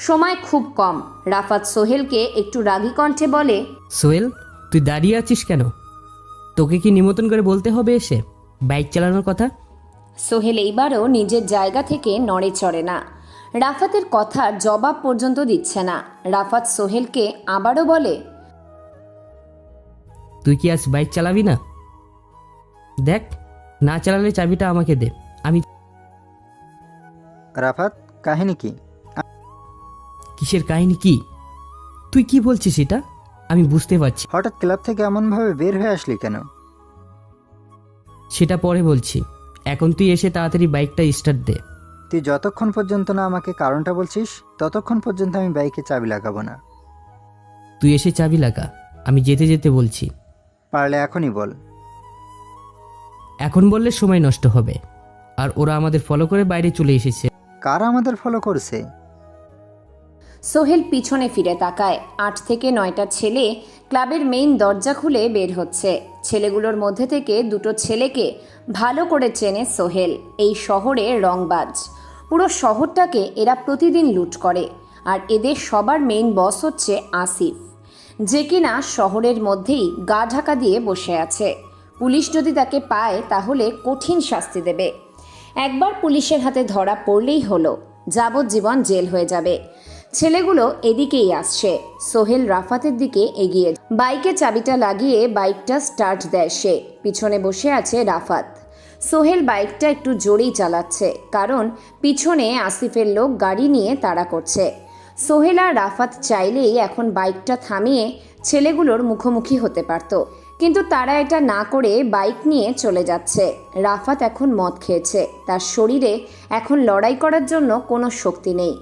সময় খুব কম। রাফাত সোহেলকে একটু রাগী কণ্ঠে বলে, সোহেল, তুই দাঁড়িয়ে আছিস কেন? তোকে কি নিমন্ত্রণ করে বলতে হবে এসে বাইক চালানোর কথা? সোহেল এইবারও নিজের জায়গা থেকে নড়ে চড়ে না। রাফাতের কথার জবাব পর্যন্ত দিচ্ছে না। রাফাত সোহেলকে আবারও বলে, তুই কি আজ বাইক চালাবি না? দেখ, না চালালে চাবিটা আমাকে দে। আমি রাফাত, কাহিনী কি? কিসের কাহিনী কি? তুই কি বলছিস এটা আমি বুঝতে পারছি। হঠাৎ ক্লাব থেকে এমনভাবে বের হয়ে আসলি কেন? সেটা পরে বলছি, এখন তুই এসে তাড়াতাড়ি বাইকটা স্টার্ট দে। তুই যতক্ষণ পর্যন্ত না আমাকে কারণটা বলছিস ততক্ষণ পর্যন্ত আমি বাইকে চাবি লাগাবো না। তুই এসে চাবি লাগা, আমি যেতে যেতে বলছি। পারলে এখনই বল। এখন বললে সময় নষ্ট হবে, আর ওরা আমাদের ফলো করে বাইরে চলে এসেছে। কারা আমাদের ফলো করছে? সোহেল পিছনে ফিরে তাকায়। 8 থেকে 9টা ছেলে ক্লাবের মেইন দরজা খুলে বের হচ্ছে। ছেলেগুলোর মধ্যে থেকে দুটো ছেলেকে ভালো করে চেনে সোহেল। এই শহরে রংবাজ। পুরো শহরটাকে এরা প্রতিদিন লুট করে। আর এদের সবার মেইন বস হচ্ছে আসিফ, যে কিনা শহরের মধ্যেই গা ঢাকা দিয়ে বসে আছে। পুলিশ যদি তাকে পায় তাহলে কঠিন শাস্তি দেবে। একবার পুলিশের হাতে ধরা পড়লেই হলো, যাবজ্জীবন জেল হয়ে যাবে। ছেলেগুলো এদিকেই আসছে। সোহেল রাফাতের দিকে এগিয়ে বাইকে চাবিটা লাগিয়ে বাইকটা স্টার্ট দেয় সে। পিছনে বসে আছে রাফাত। সোহেল বাইকটা একটু জোরেই চালাচ্ছে, কারণ পিছনে আসিফের লোক গাড়ি নিয়ে তাড়া করছে। সোহেল আর রাফাত চাইলেই এখন বাইকটা থামিয়ে ছেলেগুলোর মুখোমুখি হতে পারত, কিন্তু তারা এটা না করে বাইক নিয়ে চলে যাচ্ছে। রাফাত এখন মদ খেয়েছে, তার শরীরে এখন লড়াই করার জন্য কোনো শক্তি নেই।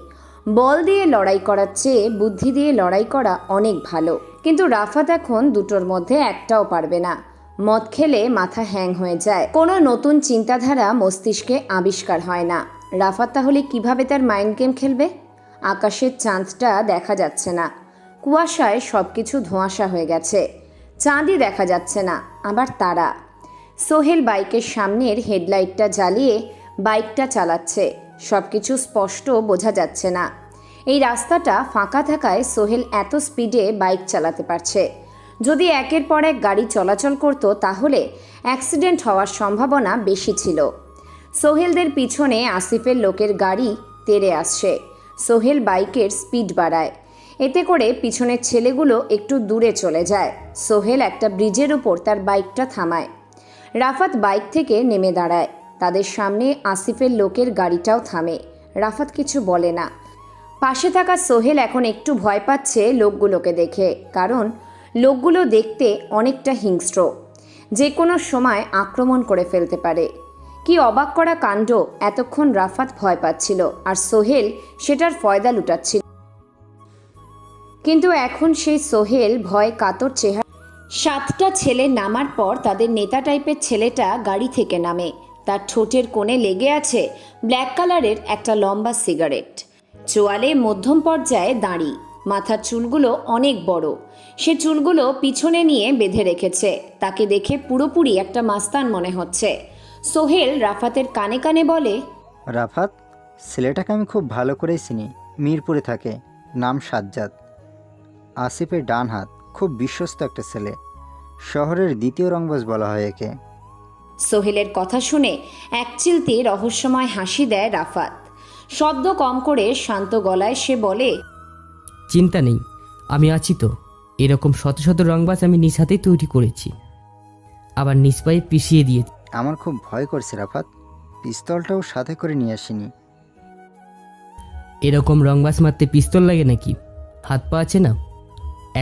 বল দিয়ে লড়াই করার চেয়ে বুদ্ধি দিয়ে লড়াই করা অনেক ভালো, কিন্তু রাফাত এখন দুটোর মধ্যে একটাও পারবে না। মদ খেলে মাথা হ্যাং হয়ে যায়, কোনো নতুন চিন্তাধারা মস্তিষ্কে আবিষ্কার হয় না। রাফাত তাহলে কিভাবে তার মাইন্ড গেম খেলবে? আকাশের চাঁদটা দেখা যাচ্ছে না, কুয়াশায় সব কিছু ধোঁয়াশা হয়ে গেছে। চাঁদই দেখা যাচ্ছে না, আবার তারা। সোহেল বাইকের সামনের হেডলাইটটা জ্বালিয়ে বাইকটা চালাচ্ছে। সব কিছু স্পষ্ট বোঝা যাচ্ছে না। এই রাস্তাটা ফাঁকা থাকায় সোহেল এত স্পিডে বাইক চালাতে পারছে। যদি একের পর এক গাড়ি চলাচল করত তাহলে অ্যাক্সিডেন্ট হওয়ার সম্ভাবনা বেশি ছিল। সোহেলদের পিছনে আসিফের লোকের গাড়ি তেড়ে আসছে। সোহেল বাইকের স্পিড বাড়ায়। এতে করে পিছনের ছেলেগুলো একটু দূরে চলে যায়। সোহেল একটা ব্রিজের উপর তার বাইকটা থামায়। রাফাত বাইক থেকে নেমে দাঁড়ায়। তাদের সামনে আসিফের লোকের গাড়িটাও থামে। রাফাত কিছু বলে না। পাশে থাকা সোহেল এখন একটু ভয় পাচ্ছে লোকগুলোকে দেখে, কারণ লোকগুলো দেখতে অনেকটা হিংস্র, যে কোনো সময় আক্রমণ করে ফেলতে পারে। কি অবাক করা কাণ্ড, এতক্ষণ রাফাত ভয় পাচ্ছিল আর সোহেল সেটার ফয়দা লুটাচ্ছিল, কিন্তু এখন সেই সোহেল ভয় কাতর চেহারা। 7টা ছেলে নামার পর তাদের নেতা টাইপের ছেলেটা গাড়ি থেকে নামে। তার ঠোঁটের কোণে লেগে আছে ব্ল্যাক কালারের একটা লম্বা সিগারেট। চোয়ালে মধ্যম পর্যায়ে দাড়ি, মাথার চুলগুলো অনেক বড়। সে চুলগুলো পিছনে নিয়ে বেঁধে রেখেছে। তাকে দেখে পুরোপুরি একটা মাস্তান মনে হচ্ছে। সোহেল রাফাতের কানে কানে বলে, রাফাত, ছেলেটাকে আমি খুব ভালো করেই চিনি। মিরপুরে থাকে, নাম সাজ্জাদ। আসিফের ডান হাত, খুব বিশ্বস্ত একটা ছেলে। শহরের দ্বিতীয় রংবাজ বলা হয় একে। সোহেলের কথা শুনে এক চিলতে রহস্যময় হাসি দেয় রাফাত। শব্দ কম করে শান্ত গলায় সে বলে, চিন্তা নেই, আমি আছি তো। এরকম শত শত রংবাজ আমি নিজ হাতেই তৈরি করেছি, আবার নিজ পায়ে পিষিয়ে দিয়েছি। আমার খুব ভয় করছে রাফাত, পিস্তলটাও সাথে করে নিয়ে আসিনি। এরকম রংবাজ মারতে পিস্তল লাগে নাকি? হাত পা আছে না,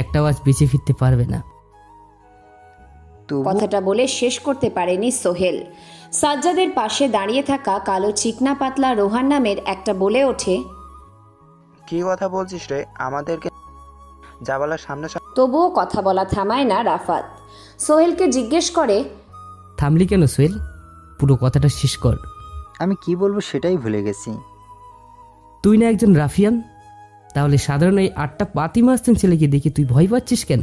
একটা আওয়াজ বেঁচে ফিরতে পারবে না। কথাটা বলে শেষ করতে পারেনি সোহেল। সাজ্জাদের পাশে দাঁড়িয়ে থাকা কালো চিকনা পাতলা রোহান নামের একটা বলে ওঠে, কি কথা বলছিস রে? আমাদেরকে যা বলার সামনে তবুও কথা বলা থামায় না রাফাত। সোহেলকে জিজ্ঞেস করে, থামলি কেন সোহেল? পুরো কথাটা শেষ কর। আমি কি বলবো সেটাই ভুলে গেছি। তুই না একজন রাফিয়ান? তাহলে সাধারণ এই 8টা পাতি মাস্তান ছেলেকে দেখে তুই ভয় পাচ্ছিস কেন?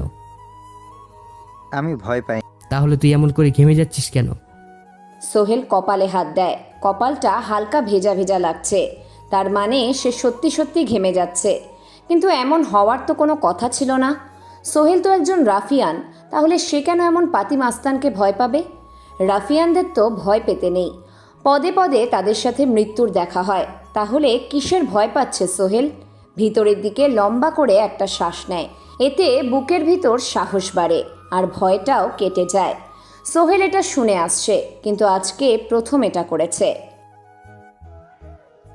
আমি ভয় পাই। তাহলে তুই এমন করে ঘেমে যাচ্ছিস কেন? সোহেল কপালে হাত দেয়। কপালটা হালকা ভেজা ভেজা লাগছে, তার মানে সে সত্যি সত্যি ঘেমে যাচ্ছে। কিন্তু এমন হওয়ার তো কোনো কথা ছিল না। সোহেল তো একজন রাফিয়ান, তাহলে সে কেন এমন পাতি মাস্তানকে ভয় পাবে? রাফিয়ানদের তো ভয় পেতে নেই, পদে পদে তাদের সাথে মৃত্যুর দেখা হয়। তাহলে কিসের ভয় পাচ্ছে সোহেল? ভিতরের দিকে লম্বা করে একটা শ্বাস নেয়। এতে বুকের ভিতর সাহস বাড়ে আর ভয়টাও কেটে যায়। সোহেল এটা শুনে আসছে, কিন্তু আজকে প্রথম এটা করেছে।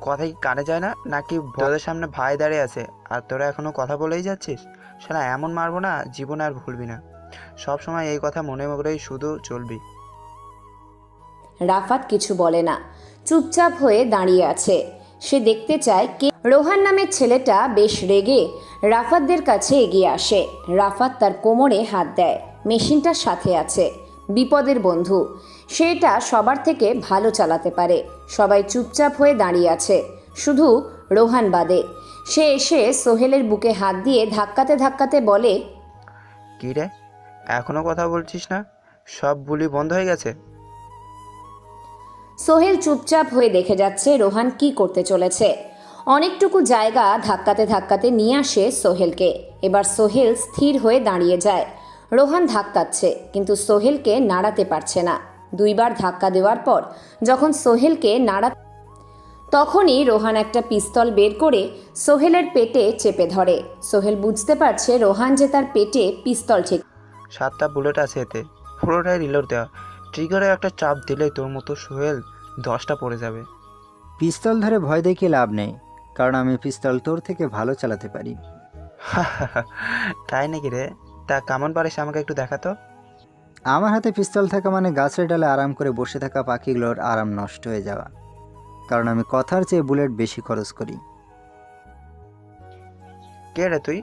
কথা কি কানে যায় না নাকি? তোদের সামনে ভাই দাঁড়িয়ে আছে আর তোরা এখনো কথা বলেই যাচ্ছিস? শালা এমন মারবো না, জীবনে আর ভুলবি না। সব সময় এই কথা মনে করেই শুধু চলবি। রাফাত কিছু বলে না, চুপচাপ হয়ে দাঁড়িয়ে আছে। সে দেখতে চায় কে। রোহান নামের ছেলেটা বেশ রেগে রাফাতদের কাছে এগিয়ে আসে। রাফাত তার কোমরে হাত দেয়। মেশিনটার সাথে আছে, বিপদের বন্ধু। সেটা সবার থেকে ভালো চালাতে পারে। সবাই চুপচাপ হয়ে দাঁড়িয়ে আছে, শুধু রোহান বাদে। সে এসে সোহেলের বুকে হাত দিয়ে ধাক্কাতে ধাক্কাতে বলে, কি রে, এখনো কথা বলছিস না? সব বুলি বন্ধ হয়ে গেছে? সোহেল চুপচাপ হয়ে দেখে যাচ্ছে রোহান কি করতে চলেছে। অনেকটুকু জায়গা ধাক্কাতে ধাক্কাতে নিয়ে আসে সোহেলকে। এবার সোহেল স্থির হয়ে দাঁড়িয়ে যায়। রোহান ধাক্কাচ্ছে, কিন্তু সোহেলকে নাড়াতে পারছে না। 2বার ধাক্কা দেওয়ার পর যখন সোহেলকে তখনই রোহান একটা পিস্তল বের করে সোহেলের পেটে চেপে ধরে। সোহেল বুঝতে পারছে রোহান যে তার পেটে পিস্তল ঠিক। 7টা বুলেট আছে এতে, পুরোটাই রিলোড দেওয়া। ট্রিগারে একটা চাপ দিলেই তোর মতো সোহেল 10টা পড়ে যাবে। পিস্তল ধরে ভয় দেখিয়ে লাভ নেই, কারণ আমি পিস্তল তোর থেকে ভালো চালাতে পারি। তাই নাকি রে? তা কেমন পারিস আমাকে একটু দেখাতো। আমার হাতে পিস্তল থাকা মানে গাছের ডালে আরাম করে বসে থাকা পাখিগুলোর আরাম নষ্ট হয়ে যাওয়া, কারণ আমি কথার চেয়ে বুলেট বেশি খরচ করি। কে রে তুই?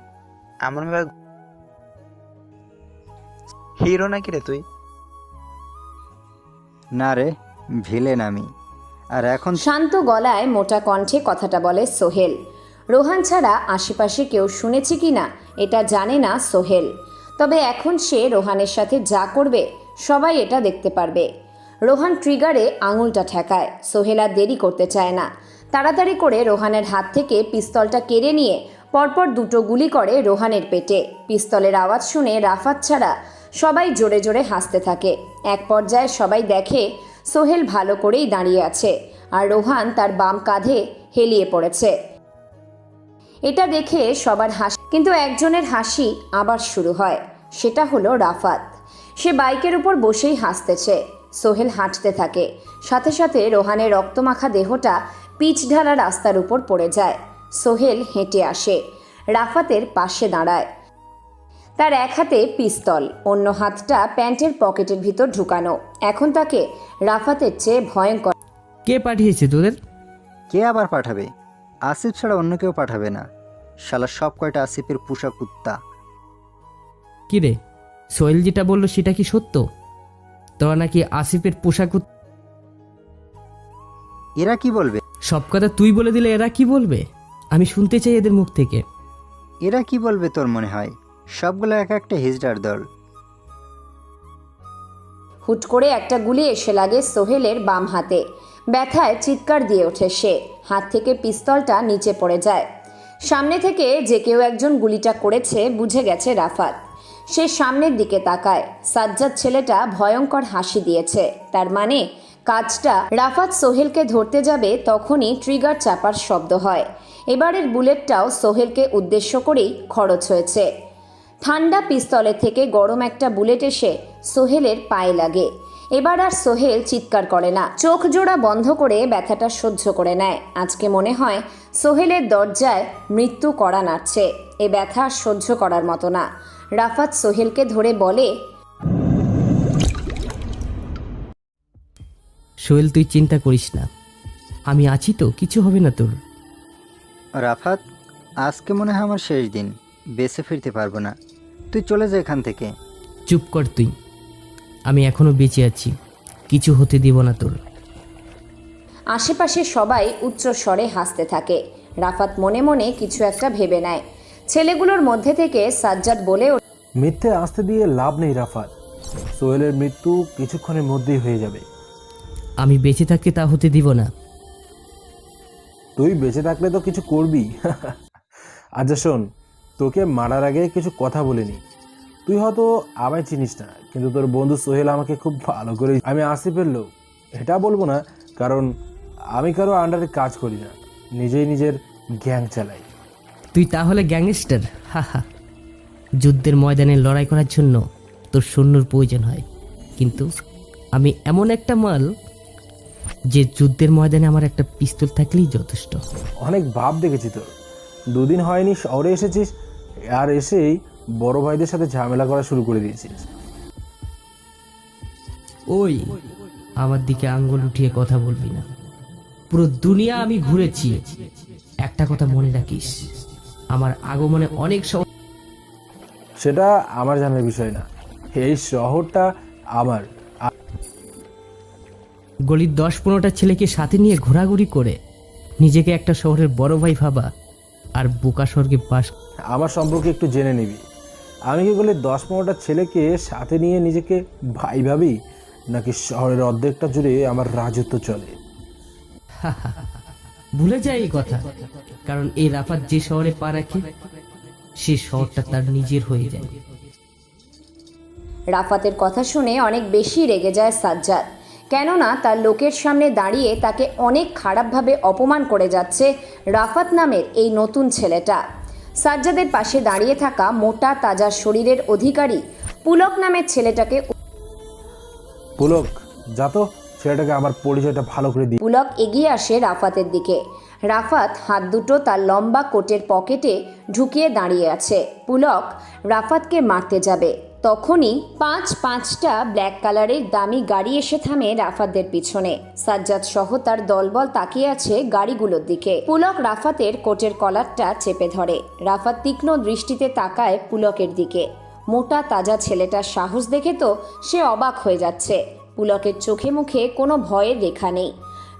এমন ভাবে হিরো নাকি রে তুই? না রে, ভিলেন আমি। আর এখন শান্ত গলায় মোটা কণ্ঠে কথাটা বলে সোহেল। রোহান ছাড়া আশেপাশে কেউ শুনেছে কি না এটা জানে না সোহেল। তবে এখন সে রোহানের সাথে যা করবে সবাই এটা দেখতে পারবে। রোহান ট্রিগারে আঙুলটা ঠেকায়। সোহেল আর দেরি করতে চায় না। তাড়াতাড়ি করে রোহানের হাত থেকে পিস্তলটা কেড়ে নিয়ে পরপর 2টো গুলি করে রোহানের পেটে। পিস্তলের আওয়াজ শুনে রাফাত ছাড়া সবাই জোরে জোরে হাসতে থাকে। এক পর্যায়ে সবাই দেখে সোহেল ভালো করেই দাঁড়িয়ে আছে আর রোহান তার বাম কাঁধে হেলিয়ে পড়েছে। এটা দেখে সবার হাসি, কিন্তু একজনের হাসি আবার শুরু হয়। সেটা হলো রাফাত। সে বাইকের উপর বসেই হাসতেছে। সোহেল হাঁটতে থাকে, সাথে সাথে রোহানের রক্তমাখা দেহটা পিচ ঢালা রাস্তার উপর পড়ে যায়। সোহেল হেঁটে আসে, রাফাতের পাশে দাঁড়ায়। তার এক হাতে পিস্তল, অন্য হাতটা প্যান্টের পকেটের ভিতর ঢুকানো। এখন তাকে রাফাতের চেয়ে ভয়ঙ্কর। কে পাঠিয়েছে তোদের? কে আবার পাঠাবে? আসিফ ছাড়া অন্য কেউ পাঠাবে না। শালা সব কয়টা আসিফের পোষা কুত্তা। কি রে, সোহেল যেটা বললো সেটা কি সত্য? তোরা নাকি আসিফের পোশাক? এরা কি বলবে? সব কথা তুই বলে দিলে এরা কি বলবে? আমি শুনতে চাই এদের মুখ থেকে। এরা কি বলবে তোর মনে হয়? সবগুলো এক একটা হিজড়ার দল। হুট করে একটা গুলি এসে লাগে সোহেলের বাম হাতে। ব্যথায় চিৎকার দিয়ে ওঠে সে। হাত থেকে পিস্তলটা নিচে পড়ে যায়। সামনে থেকে যে কেউ একজন গুলিটা করেছে বুঝে গেছে রাফাত। সে সামনের দিকে তাকায়। সাজ্জাদ ছেলেটা ভয়ঙ্কর হাসি দিয়েছে। তার মানে কাজটা। রাফাত সোহেলকে ধরতে যাবে, তখনই ট্রিগার চাপার শব্দ হয়। এবারের বুলেটটাও সোহেলকে উদ্দেশ্য করেই খরচ হয়েছে। ঠান্ডা পিস্তলের থেকে গরম একটা বুলেট এসে সোহেলের পায়ে লাগে। এবার আর সোহেল চিৎকার করে না, চোখ জোড়া বন্ধ করে ব্যথাটা সহ্য করে নেয়। আজকে মনে হয় সোহেলের দরজায় মৃত্যু কড়া নাড়ছে। এ ব্যথা সহ্য করার মতো না। রাফাত সোহেলকে ধরে বলে, সোহেল, তুই চিন্তা করিস না, আমি আছি তো, কিছু হবে না তোর। রাফাত, আজকে মনে হয় আমার শেষ দিন। বেঁচে ফিরতে পারবো না। তুই চলে যা এখান থেকে। চুপ কর তুই, আমি এখনো বেঁচে আছি, কিছু হতে দিব না তোর। আশেপাশে সবাই উচ্চ স্বরে হাসতে থাকে। রাফাত মনে মনে কিছু একটা ভেবে নেয়। ছেলেগুলোর মধ্যে থেকে সাজ্জাদ বলে, মিথ্যে আসতে দিয়ে লাভ নেই রাফাত। সোহেলের মৃত্যু কিছুক্ষণের মধ্যেই হয়ে যাবে। আমি বেঁচে থাকতে তা হতে দিব না। তুই বেঁচে থাকলে তো কিছু করবি। আচ্ছা শোন, তোকে মারার আগে কিছু কথা বলিনি। তুই হয়তো আমায় চিনিস না, কিন্তু তোর বন্ধু সোহেল আমাকে খুব ভালো করে। আমি আসিফের লোক এটা বলবো না, কারণ আমি কারো আন্ডারে কাজ করি না, নিজেই নিজের গ্যাং চালাই। তুই তাহলে গ্যাংস্টার? হা হা। যুদ্ধের ময়দানে লড়াই করার জন্য তোর সৈন্যর প্রয়োজন হয়, কিন্তু আমি এমন একটা মাল যে যুদ্ধের ময়দানে আমার একটা পিস্তল থাকলেই যথেষ্ট। অনেক ভাব দেখেছি তোর। দুদিন হয়নি শহরে এসেছিস, আর এসেই বড় ভাইদের সাথে ঝামেলা করা শুরু করে দিয়েছিস। ওই, আমার দিকে আঙ্গুল উঠিয়ে কথা বলবি না। পুরো দুনিয়া আমি ঘুরেছি। একটা কথা মনে রাখিস, আমার আগমনে অনেক সেটা আমার জানার বিষয় না। এই শহরটা আমার। গলির 10-15টা ছেলেকে সাথে নিয়ে ঘোরাঘুরি করে নিজেকে একটা শহরের বড় ভাই ভাবা আর বোকা স্বর্গে বাস। আমার সম্পর্কে একটু জেনে নিবি। আমি কি বলি 10-15টা ছেলেকে সাথে নিয়ে নিজেকে ভাই ভাবি, নাকি শহরের অর্ধেকটা জুড়ে আমার রাজত্ব চলে? ভুলে যায় এই কথা, কারণ এই রাফাত যে শহরে পা রাখে সে শহরটা তার নিজের হয়ে যায়। রাফাতের কথা শুনে অনেক বেশি রেগে যায় সাজ্জাদ। কেননা তার লোকের সামনে দাঁড়িয়ে তাকে অনেক খারাপভাবে অপমান করে যাচ্ছে রাফাত নামের এই নতুন ছেলেটা। সাজ্জাদের পাশে দাঁড়িয়ে থাকা মোটা তাজা শরীরের অধিকারী পুলক নামের ছেলেটাকে, পুলক, যা তো ছেলেটাকে আমার পরিচয়টা ভালো করে দিই। পুলক এগিয়ে আসে রাফাতের দিকে। রাফাত হাত দুটো তার লম্বা কোটের পকেটে ঢুকিয়ে দাঁড়িয়ে আছে। পুলক রাফাতকে মারতে যাবে, তখনই 5-5টা ব্ল্যাক কালারের দামি গাড়ি এসে থামে রাফাতদের পিছনে। সাজ্জাদ সহ তার দলবল তাকিয়ে আছে গাড়িগুলোর দিকে। পুলক রাফাতের কোটের কলারটা চেপে ধরে। রাফাত তীক্ষ্ণ দৃষ্টিতে তাকায় পুলকের দিকে। মোটা তাজা ছেলেটার সাহস দেখে তো সে অবাক হয়ে যাচ্ছে। পুলকের চোখে মুখে কোনো ভয়ের রেখা নেই।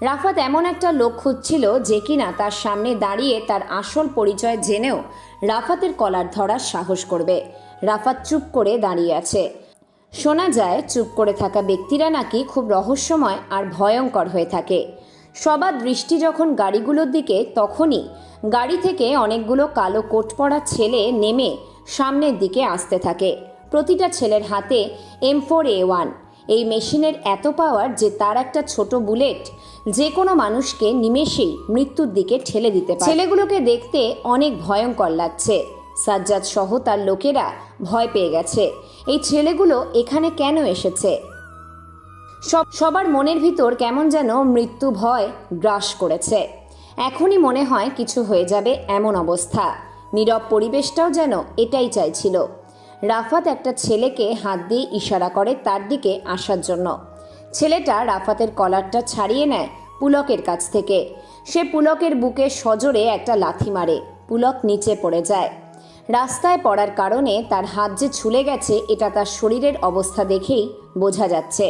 রাফাত এমন একটা লোক খুঁজছিল যে কিনা তার সামনে দাঁড়িয়ে তার আসল পরিচয় জেনেও রাফাতের কলার ধরার সাহস করবে। রাফাত চুপ করে দাঁড়িয়ে আছে। শোনা যায় চুপ করে থাকা ব্যক্তিরা নাকি খুব রহস্যময় আর ভয়ঙ্কর হয়ে থাকে। সবার দৃষ্টি যখন গাড়িগুলোর দিকে, তখনই গাড়ি থেকে অনেকগুলো কালো কোট পরা ছেলে নেমে সামনের দিকে আসতে থাকে। প্রতিটা ছেলের হাতে M4A1। এই মেশিনের এত পাওয়ার যে তার একটা ছোট বুলেট যে কোনো মানুষকে নিমেষেই মৃত্যুর দিকে ঠেলে দিতে পারে। ছেলেগুলোকে দেখতে অনেক ভয়ঙ্কর লাগছে। সাজ্জাদ সহ তার লোকেরা ভয় পেয়ে গেছে। এই ছেলেগুলো এখানে কেন এসেছে? সবার মনের ভিতর কেমন যেন মৃত্যু ভয় গ্রাস করেছে। এখনই মনে হয় কিছু হয়ে যাবে এমন অবস্থা। নীরব পরিবেশটাও যেন এটাই চাইছিল। রাফাত একটা ছেলেকে হাত দিয়ে ইশারা করে তার দিকে আসার জন্য। ছেলেটা রাফাতের কলারটা ছাড়িয়ে নেয় পুলকের কাছ থেকে। সে পুলকের বুকে সজোরে একটা লাথি মারে। পুলক নিচে পড়ে যায়। রাস্তায় পড়ার কারণে তার হাত যে ছুলে গেছে এটা তার শরীরের অবস্থা দেখেই বোঝা যাচ্ছে।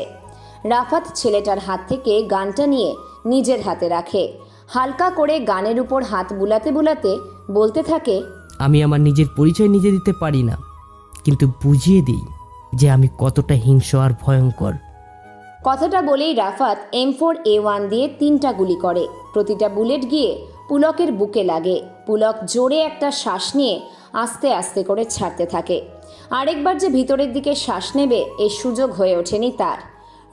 রাফাত ছেলেটার হাত থেকে গানটা নিয়ে নিজের হাতে রাখে। হালকা করে গানের উপর হাত বুলাতে বুলাতে বলতে থাকে, আমি আমার নিজের পরিচয় নিজে দিতে পারি না, কিন্তু বুঝিয়ে দিই যে আমি কতটা হিংস্র আর ভয়ঙ্কর। কথাটা বলেই রাফাত M4A1 দিয়ে 3টা গুলি করে। প্রতিটা বুলেট গিয়ে পুলকের বুকে লাগে। পুলক জোরে একটা শ্বাস নিয়ে আস্তে আস্তে করে ছাড়তে থাকে। আরেকবার যে ভিতরের দিকে শ্বাস নেবে এই সুযোগ হয়ে ওঠেনি তার।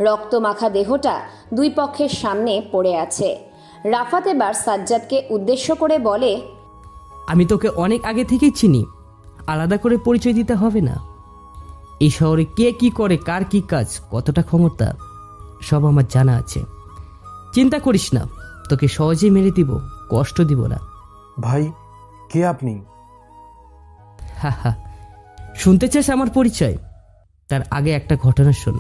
রক্তমাখা দেহটা দুই পক্ষের সামনে পড়ে আছে। রাফাত এবার সাজ্জাদকে উদ্দেশ্য করে বলে, আমি তোকে অনেক আগে থেকেই চিনি, আলাদা করে পরিচয় দিতে হবে না। এই শহরে কে কি করে, কার কি কাজ, কতটা ক্ষমতা, সব আমার জানা আছে। চিন্তা করিস না, তোকে সহজেই মেরে দিব, কষ্ট দিব না। ভাই, কে আপনি? হা হা, শুনতে চাস আমার পরিচয়? তার আগে একটা ঘটনা শোন।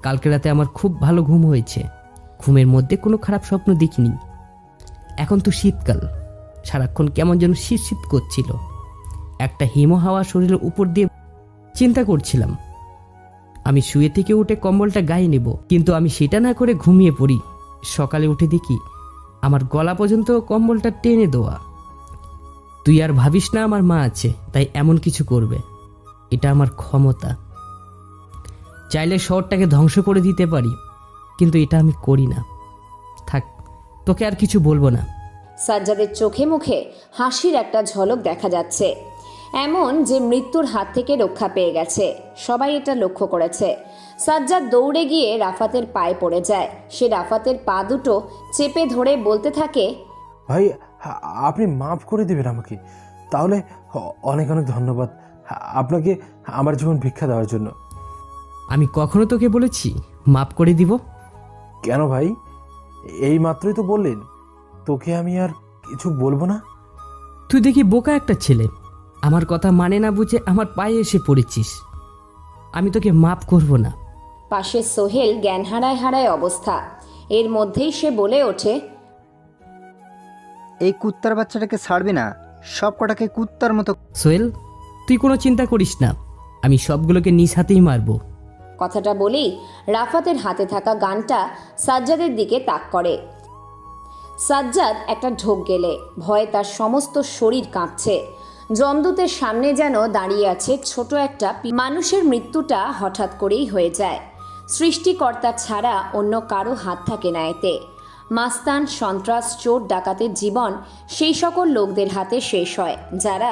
কালকে রাতে আমার খুব ভালো ঘুম হয়েছে। ঘুমের মধ্যে কোনো খারাপ স্বপ্ন দেখিনি। এখন তো শীতকাল, সারাক্ষণ কেমন যেন শীত শীত করছিল। একটা হিম হাওয়া শরীরের উপর দিয়ে চিন্তা করছিলাম আমি শুয়ে থেকে উঠে কম্বলটা গায়ে নেব, কিন্তু আমি সেটা না করে ঘুমিয়ে পড়ি। সকালে উঠে দেখি আমার গলা পর্যন্ত কম্বলটা টেনে দেওয়া। তুই আর ভাবিস না আমার মা আছে তাই এমন কিছু করবে। এটা আমার ক্ষমতা। চাইলে শহরটাকে ধ্বংস করে দিতে পারি, কিন্তু এটা আমি করি না। থাক, তোকে আর কিছু বলবো না। সাজ্জাদের চোখে মুখে হাসির একটা ঝলক দেখা যাচ্ছে, এমন যে মৃত্যুর হাত থেকে রক্ষা পেয়ে গেছে। সবাই এটা লক্ষ্য করেছে। সাজ্জাদ দৌড়ে গিয়ে রাফাতের পায়ে পড়ে যায়। সে রাফাতের পা দুটো চেপে ধরে বলতে থাকে, ভাই, আপনি মাফ করে দেবেন আমাকে। তাহলে অনেক অনেক ধন্যবাদ আপনাকে আমার জীবন ভিক্ষা দেওয়ার জন্য। আমি কখনো তোকে বলেছি মাপ করে দিব? কেন ভাই, এই মাত্রই তো বললেন তোকে আমি আর কিছু বলবো না। তুই দেখি বোকা একটা ছেলে, আমার কথা মানে না বুঝে আমার পায়ে এসে পড়েছিস। আমি তোকে মাপ করব না। পাশে সোহেল জ্ঞান হারায় হারায় অবস্থা। এর মধ্যেই সে বলে ওঠে, এই কুত্তার বাচ্চাটাকে ছাড়বি না, সব কটাকে কুত্তার মতো। সোহেল, তুই কোনো চিন্তা করিস না, আমি সবগুলোকে নিজ হাতেই মারবো। কথাটা বলেই রাফাতের হাতে থাকা গানটা সাজ্জাদের দিকে তাক করে। সাজ্জাদ একটা ঢোক গেলে ভয়ে তার সমস্ত শরীর কাঁপছে। যমদূতের সামনে যেন দাঁড়িয়ে আছে ছোট একটা মানুষের মৃত্যুটা হঠাৎ করেই হয়ে যায়। সৃষ্টিকর্তা ছাড়া অন্য কারো হাত থাকে না এতে। মাস্তান, সন্ত্রাস, চোর ডাকাতের জীবন সেই সকল লোকদের হাতে শেষ হয় যারা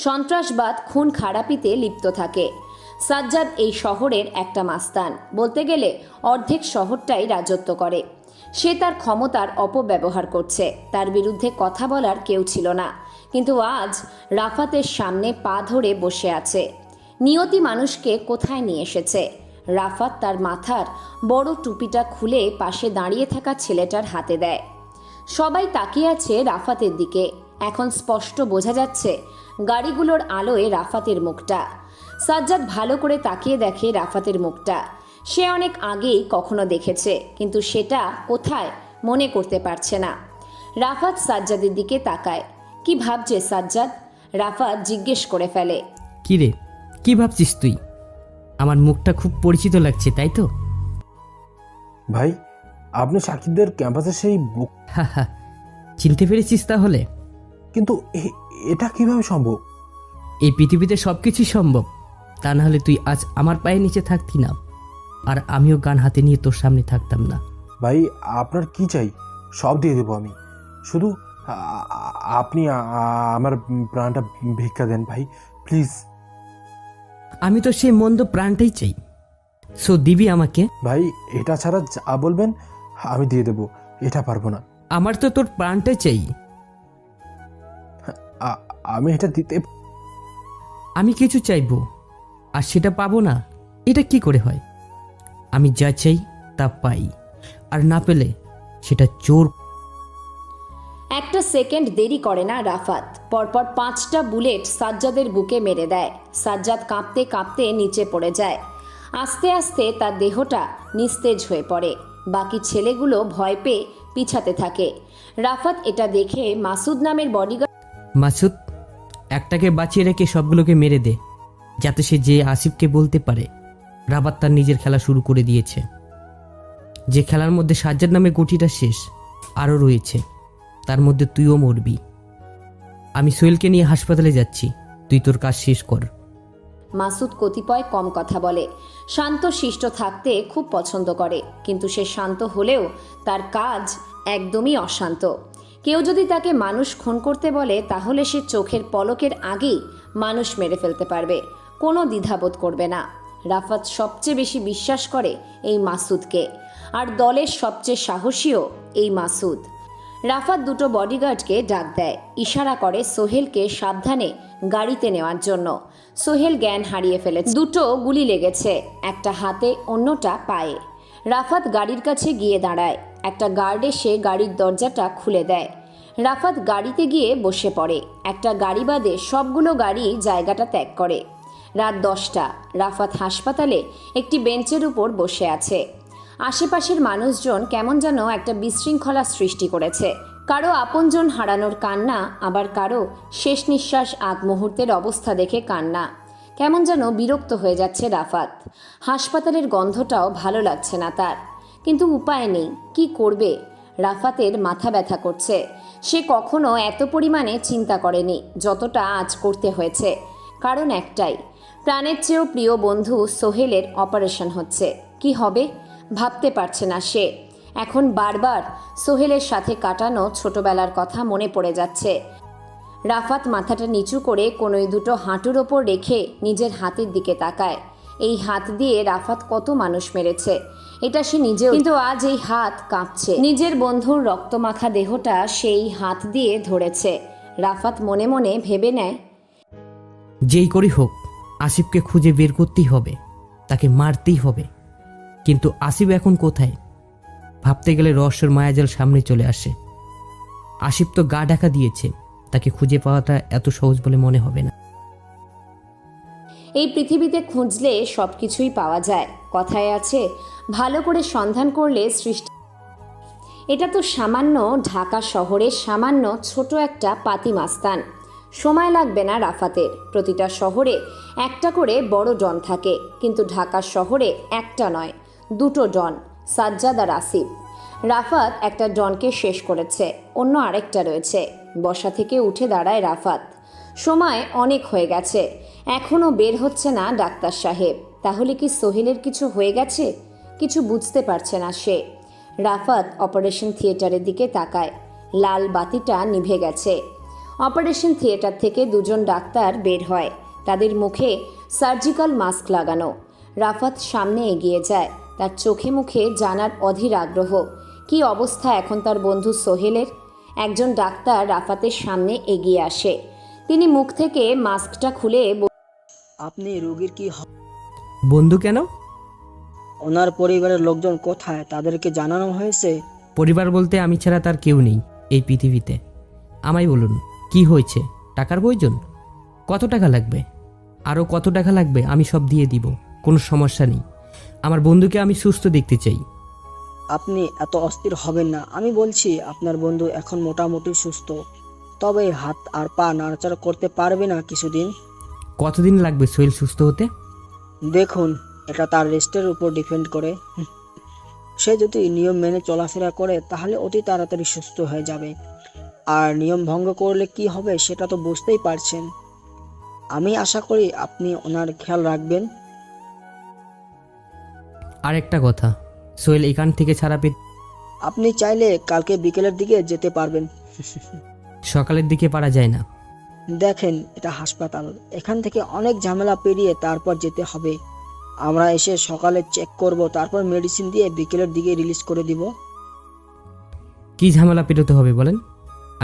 সন্ত্রাসবাদ, খুন খারাপিতে লিপ্ত থাকে। সাজ্জাদ এই শহরের একটা মাস্তান, বলতে গেলে অর্ধেক শহরটাই রাজত্ব করে। সে তার ক্ষমতার অপব্যবহার করছে। তার বিরুদ্ধে কথা বলার কেউ ছিল না, কিন্তু আজ রাফাতের সামনে পা ধরে বসে আছে। নিয়তি মানুষকে কোথায় নিয়ে এসেছে। রাফাত তার মাথার বড় টুপিটা খুলে পাশে দাঁড়িয়ে থাকা ছেলেটার হাতে দেয়। সবাই তাকিয়ে আছে রাফাতের দিকে। এখন স্পষ্ট বোঝা যাচ্ছে গাড়িগুলোর আলোয় রাফাতের মুখটা। সাজ্জাদ ভালো করে তাকিয়ে দেখে রাফাতের মুখটা। সে অনেক আগেই কখনো দেখেছে, কিন্তু সেটা কোথায় মনে করতে পারছে না। রাফাত সাজ্জাদের দিকে তাকায়। কি ভাবছে সাজ্জাদ? রাফাত জিজ্ঞেস করে ফেলে, কি রে, কি ভাবছিস তুই? আমার মুখটা খুব পরিচিত লাগছে, তাই তো? ভাই, আপনি সাকিবদের ক্যাম্পাসে সেই বুক। হা হা, চিনতে পেরেছিস তাহলে? কিন্তু এটা কিভাবে সম্ভব? এই পৃথিবীতে সব কিছুই সম্ভব। তা না হলে তুই আজ আমার পায়ের নিচে থাকতি না, আর আমিও গান হাতে নিয়ে তোর সামনে থাকতাম না। ভাই, আপনার কি চাই সব দিয়ে দেবো আমি। শুধু আপনি আমার প্রাণটা ভিক্ষা দেন ভাই, প্লিজ। আমি তো সেই মন্দ প্রাণটাই চাই, সো দিবি আমাকে? ভাই এটা ছাড়া যা বলবেন আমি দিয়ে দেবো, এটা পারবো না। আমার তো তোর প্রাণটা চাই। আমি এটা দিতে আমি কিছু চাইবো আর সেটা পাবো না, এটা কি করে হয়? আমি যা চাই তা পাই, আর না পেলে সেটা জোর। একটা সেকেন্ড দেরি করে না রাফাত, পরপর 5টা বুলেট সাজ্জাদের বুকে মেরে দেয়। সাজ্জাদ কাঁপতে কাঁপতে নিচে পড়ে যায়। আস্তে আস্তে তার দেহটা নিস্তেজ হয়ে পড়ে। বাকি ছেলেগুলো ভয় পেয়ে পিছাতে থাকে। রাফাত এটা দেখে মাসুদ নামের বডিগার্ড মাসুদ, একটাকে বাঁচিয়ে রেখে সবগুলোকে মেরে দে, যাতে সে যে আসিফকে বলতে পারে রাবাত তার নিজের খেলা শুরু করে দিয়েছে। যে খেলার মধ্যে সাজ্জাদ নামে গুটিটা শেষ, আরও রয়েছে, তার মধ্যে তুইও মরবি। আমি সোহেলকে নিয়ে হাসপাতালে যাচ্ছি, তুই তোর কাজ শেষ কর। মাসুদ কতিপয় কম কথা বলে, শান্ত শিষ্ট থাকতে খুব পছন্দ করে, কিন্তু সে শান্ত হলেও তার কাজ একদমই অশান্ত। কেউ যদি তাকে মানুষ খুন করতে বলে তাহলে সে চোখের পলকের আগেই মানুষ মেরে ফেলতে পারবে, কোনো দ্বিধাবোধ করবে না। রাফাত সবচেয়ে বেশি বিশ্বাস করে এই মাসুদকে, আর দলের সবচেয়ে সাহসীও এই মাসুদ। রাফাত দুটো বডিগার্ডকে ডাক দেয়, ইশারা করে সোহেলকে সাবধানে গাড়িতে নেওয়ার জন্য। সোহেল জ্ঞান হারিয়ে ফেলেছে, দুটো গুলি লেগেছে, একটা হাতে অন্যটা পায়ে। রাফাত গাড়ির কাছে গিয়ে দাঁড়ায়। একটা গার্ড এসে গাড়ির দরজাটা খুলে দেয়। রাফাত গাড়িতে গিয়ে বসে পড়ে। একটা গাড়ি বাদে সবগুলো গাড়ি জায়গাটা ত্যাগ করে। রাত 10টা। রাফাত হাসপাতালে একটি বেঞ্চের উপর বসে আছে। আশেপাশের মানুষজন কেমন যেন একটা বিশৃঙ্খলা সৃষ্টি করেছে। কারো আপনজন হারানোর কান্না, আবার কারো শেষ নিঃশ্বাস আগ মুহূর্তের অবস্থা দেখে কান্না। কেমন যেন বিরক্ত হয়ে যাচ্ছে রাফাত। হাসপাতালের গন্ধটাও ভালো লাগছে না তার, কিন্তু উপায় নেই, কি করবে? রাফাতের মাথা ব্যথা করছে। সে কখনো এত পরিমাণে চিন্তা করেনি যতটা আজ করতে হয়েছে। কারণ একটাই, প্রাণের চেয়েও প্রিয় বন্ধু সোহেলের অপারেশন হচ্ছে। কি হবে ভাবতে পারছে না সে। এখন বারবার সোহেলের সাথে কাটানো ছোটবেলার কথা মনে পড়ে যাচ্ছে। রাফাত মাথাটা নিচু করে কোনোই দুটো হাঁটুর ওপর রেখে নিজের হাতের দিকে তাকায়। এই হাত দিয়ে রাফাত কত মানুষ মেরেছে এটা সে নিজেও, কিন্তু আজ এই হাত কাঁপছে। নিজের বন্ধুর রক্তমাখা দেহটা সেই হাত দিয়ে ধরেছে। রাফাত মনে মনে ভেবে নেয়, যেই করি হোক আসিফকে খুঁজে বের করতেই হবে, তাকে মারতেই হবে। কিন্তু আসিফ এখন কোথায়? ভাবতে গেলে রহস্যের মায়াজাল সামনে চলে আসে। আসিফ তো গা ঢাকা দিয়েছে, তাকে খুঁজে পাওয়াটা এত সহজ বলে মনে হবে না। এই পৃথিবীতে খুঁজলে সব কিছুই পাওয়া যায়। কথায় আছে, ভালো করে সন্ধান করলে সৃষ্টি। এটা তো সামান্য ঢাকা শহরের সামান্য ছোট একটা পাতিমাস্তান। সময় লাগবে না রাফাতের। প্রতিটা শহরে একটা করে বড় ডন থাকে, কিন্তু ঢাকা শহরে একটা নয়, দুটো ডন, সাজ্জাদ আর আসিফ। রাফাত একটা ডনকে শেষ করেছে, অন্য আরেকটা রয়েছে। বসা থেকে উঠে দাঁড়ায় রাফাত। সময় অনেক হয়ে গেছে, এখনও বের হচ্ছে না ডাক্তার সাহেব। তাহলে কি সোহেলের কিছু হয়ে গেছে? কিছু বুঝতে পারছে না সে। রাফাত অপারেশন থিয়েটারের দিকে তাকায়। লাল বাতিটা নিভে গেছে। অপারেশন থিয়েটার থেকে দুজন ডাক্তার বের হয়, তাদের মুখে সার্জিক্যাল মাস্ক লাগানো। রাফাত সামনে এগিয়ে যায়, তার চোখে মুখে জানার অধীর আগ্রহ। কি অবস্থা এখন তার বন্ধু সোহেলের? একজন ডাক্তার রাফাতের সামনে এগিয়ে আসে। তিনি মুখ থেকে মাস্কটা খুলে আপনি রোগীর কি বন্ধু কেন? ওনার পরিবারের লোকজন কোথায়, তাদেরকে জানানো হয়েছে? পরিবার বলতে আমি ছাড়া তার কেউ নেই এই পৃথিবীতে। আমায় বলুন, কি হয়েছে? টাকার প্রয়োজন? কত টাকা লাগবে? আরও কত টাকা লাগবে? আমি সব দিয়ে দিব, কোনো সমস্যা নেই। আমার বন্ধুকে আমি সুস্থ দেখতে চাই। আপনি এত অস্থির হবেন না। আমি বলছি আপনার বন্ধু এখন মোটামুটি সুস্থ, তবে হাত আর পা নাড়াচাড়া করতে পারবে না কিছুদিন। কতদিন লাগবে সোহেল সুস্থ হতে? দেখুন, এটা তার রেস্টের উপর ডিপেন্ড করে। সে যদি নিয়ম মেনে চলাফেরা করে তাহলে অতি তাড়াতাড়ি সুস্থ হয়ে যাবে, আর নিয়ম ভঙ্গ করলে কি হবে সেটা তো বুঝতেই পারছেন। আমি আশা করি আপনি ওনার খেয়াল রাখবেন। আর একটা কথা, সোহেল এখান থেকে ছাড়া পেতে আপনি চাইলে কালকে বিকেলের দিকে যেতে পারবেন। সকালের দিকে পারা যায় না। দেখেন, এটা হাসপাতাল, এখান থেকে অনেক ঝামেলা পেরিয়ে তারপর যেতে হবে। আমরা এসে সকালে চেক করব, তারপর মেডিসিন দিয়ে বিকেলের দিকে রিলিজ করে দিব। কি ঝামেলা পেরোতে হবে বলেন,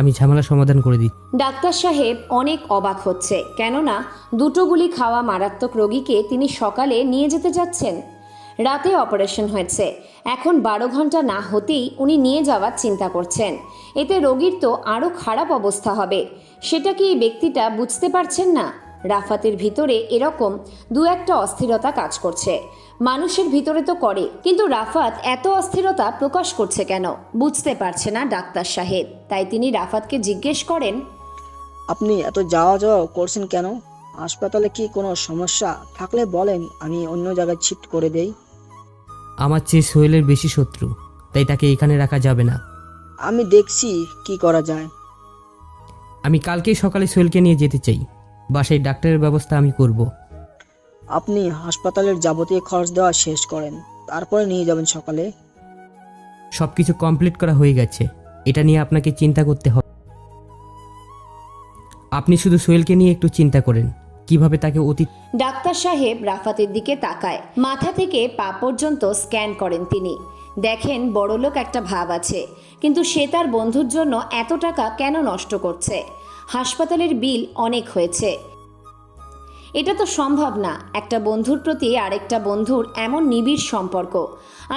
আমি ঝামেলা সমাধান করে দিই। ডাক্তার সাহেব অনেক অবাক হচ্ছে, কেননা দুটো গুলি খাওয়া মারাত্মক রোগীকে তিনি সকালে নিয়ে যেতে যাচ্ছেন। রাতে অপারেশন হয়েছে, এখন 12 ঘন্টা না হতেই উনি নিয়ে যাওয়ার চিন্তা করছেন। এতে রোগীর তো আরও খারাপ অবস্থা হবে, সেটা কি এই ব্যক্তিটা বুঝতে পারছেন না? রাফাতের ভিতরে এরকম দু একটা অস্থিরতা কাজ করছে, মানুষের ভিতরে তো করে, কিন্তু রাফাত এত অস্থিরতা প্রকাশ করছে কেন বুঝতে পারছে না ডাক্তার সাহেব। তাই তিনি রাফাতকে জিজ্ঞেস করেন, আপনি এত যাওয়া যাওয়া করছেন কেন? হাসপাতালে কি কোনো সমস্যা থাকলে বলেন, আমি অন্য জায়গায় শিফট করে দেই। আমার চেয়ে সোহেলের বেশি শত্রু, তাই তাকে এখানে রাখা যাবে না। আমি দেখছি কি করা যায়। আমি কালকেই সকালে সোহেলকে নিয়ে যেতে চাই, বাসায় ডাক্তারের ব্যবস্থা আমি করব। আপনি হাসপাতালের যাবতীয় খরচ দেওয়া শেষ করেন, তারপরে নিয়ে যাবেন সকালে। সব কিছু কমপ্লিট করা হয়ে গেছে, এটা নিয়ে আপনাকে চিন্তা করতে হবে। আপনি শুধু সোহেলকে নিয়ে একটু চিন্তা করেন, কিভাবে তাকে অতীত। ডাক্তার সাহেব রাফাতের দিকে তাকায়, মাথা থেকে পা পর্যন্ত স্ক্যান করেন তিনি। দেখেন বড়লোক একটা ভাব আছে, কিন্তু সে তার বন্ধুর জন্য এত টাকা কেন নষ্ট করছে? হাসপাতালের বিল অনেক হয়েছে, এটা তো সম্ভব না। একটা বন্ধুর প্রতি আরেকটা বন্ধুর এমন নিবিড় সম্পর্ক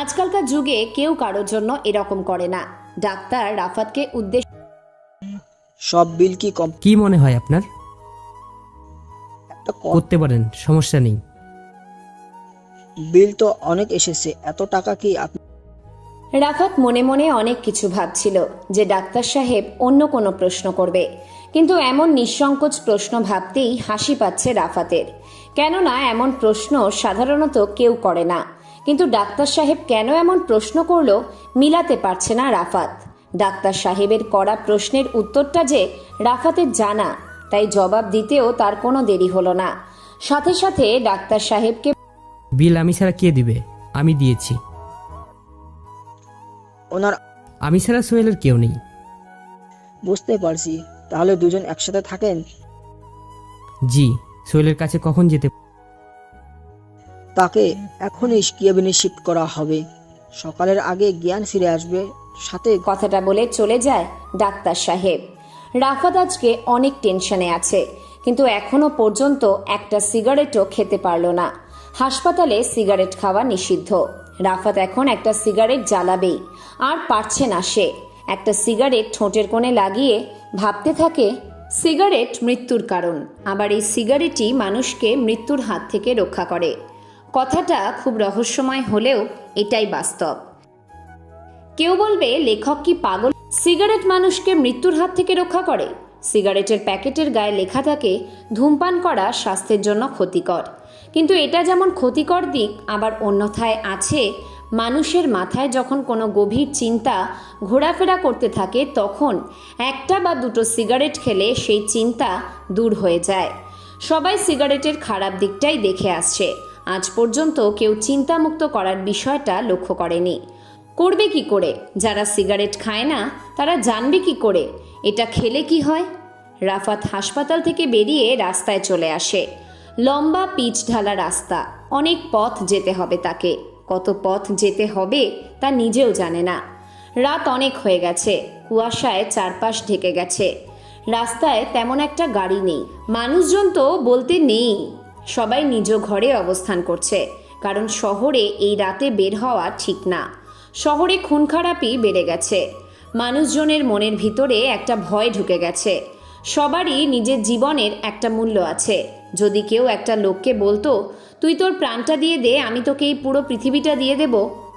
আজকালকার যুগে কেউ কারোর জন্য এরকম করে না। ডাক্তার রাফাতকে উদ্দেশ্য সব বিল কি কি মনে হয় আপনার? করতে পারেন, সমস্যা নেই। বিল তো অনেক এসেছে, এত টাকা কি আপনি? রাফাত মনে মনে অনেক কিছু ভাবছিল যে ডাক্তার সাহেব অন্য কোনো প্রশ্ন করবে, কিন্তু এমন নিঃসংকোচ প্রশ্ন ভাবতেই হাসি পাচ্ছে রাফাতের। কেননা এমন প্রশ্ন সাধারণত কেউ করে না, কিন্তু ডাক্তার সাহেব কেন এমন প্রশ্ন করলো মিলাতে পারছে না রাফাত। ডাক্তার সাহেবের করা প্রশ্নের উত্তরটা যে রাফাতের জানা, তাই জবাব দিতেও তার কোনো দেরি হলো না। সাথে সাথে ডাক্তার সাহেবকে, বিল আমি ছাড়া কে দিবে? আমি দিয়েছি। ওনার আমি ছাড়া সোহেলের কেউ নেই। বুঝতে পারছি, তাহলে দুজন একসাথে থাকেন? জি। সোহেলের কাছে কখন যেতে? তাকে এখনই কেবিনে শিফট করা হবে, সকালের আগে জ্ঞান ফিরে আসবে। সাথে কথাটা বলে চলে যায় ডাক্তার সাহেব। রাফাত আজকে অনেক টেনশনে আছে, কিন্তু এখনো পর্যন্ত একটা সিগারেটও খেতে পারলো না। হাসপাতালে সিগারেট খাওয়া নিষিদ্ধ। রাফাত এখন একটা সিগারেট জ্বালাবেই, আর পারছে না সে। একটা সিগারেট ঠোঁটের কোণে লাগিয়ে ভাবতে থাকে, সিগারেট মৃত্যুর কারণ, আবার এই সিগারেটই মানুষকে মৃত্যুর হাত থেকে রক্ষা করে। কথাটা খুব রহস্যময় হলেও এটাই বাস্তব। কেউ বলবে লেখক কি পাগল? সিগারেট মানুষকে মৃত্যুর হাত থেকে রক্ষা করে? সিগারেটের প্যাকেটের গায়ে লেখা থাকে ধূমপান করা স্বাস্থ্যের জন্য ক্ষতিকর, কিন্তু এটা যেমন ক্ষতিকর দিক, আবার অন্যথায় আছে মানুষের মাথায় যখন কোনো গভীর চিন্তা ঘোরাফেরা করতে থাকে, তখন একটা বা দুটো সিগারেট খেলে সেই চিন্তা দূর হয়ে যায়। সবাই সিগারেটের খারাপ দিকটাই দেখে আসছে, আজ পর্যন্ত কেউ চিন্তামুক্ত করার বিষয়টা লক্ষ্য করেনি। করবে কি করে? যারা সিগারেট খায় না তারা জানবে কি করে এটা খেলে কি হয়? রাফাত হাসপাতাল থেকে বেরিয়ে রাস্তায় চলে আসে। লম্বা পিচ ঢালা রাস্তা, অনেক পথ যেতে হবে তাকে। কত পথ যেতে হবে তা নিজেও জানে না। রাত অনেক হয়ে গেছে, কুয়াশায় চারপাশ ঢেকে গেছে। রাস্তায় তেমন একটা গাড়ি নেই, মানুষজন তো বলতে নেই। সবাই নিজ ঘরে অবস্থান করছে, কারণ শহরে এই রাতে বের হওয়া ঠিক না। শহরে খুন খারাপি বেড়ে গেছে, মানুষজনের মনের ভিতরে একটা ভয় ঢুকে গেছে। সবারই নিজের জীবনের একটা মূল্য আছে। যদি কেউ একটা লোককে বলতো, তুই তোর প্রাণটা দিয়ে দে, আমি তোকে এই পুরো পৃথিবীটা দিয়ে দেব,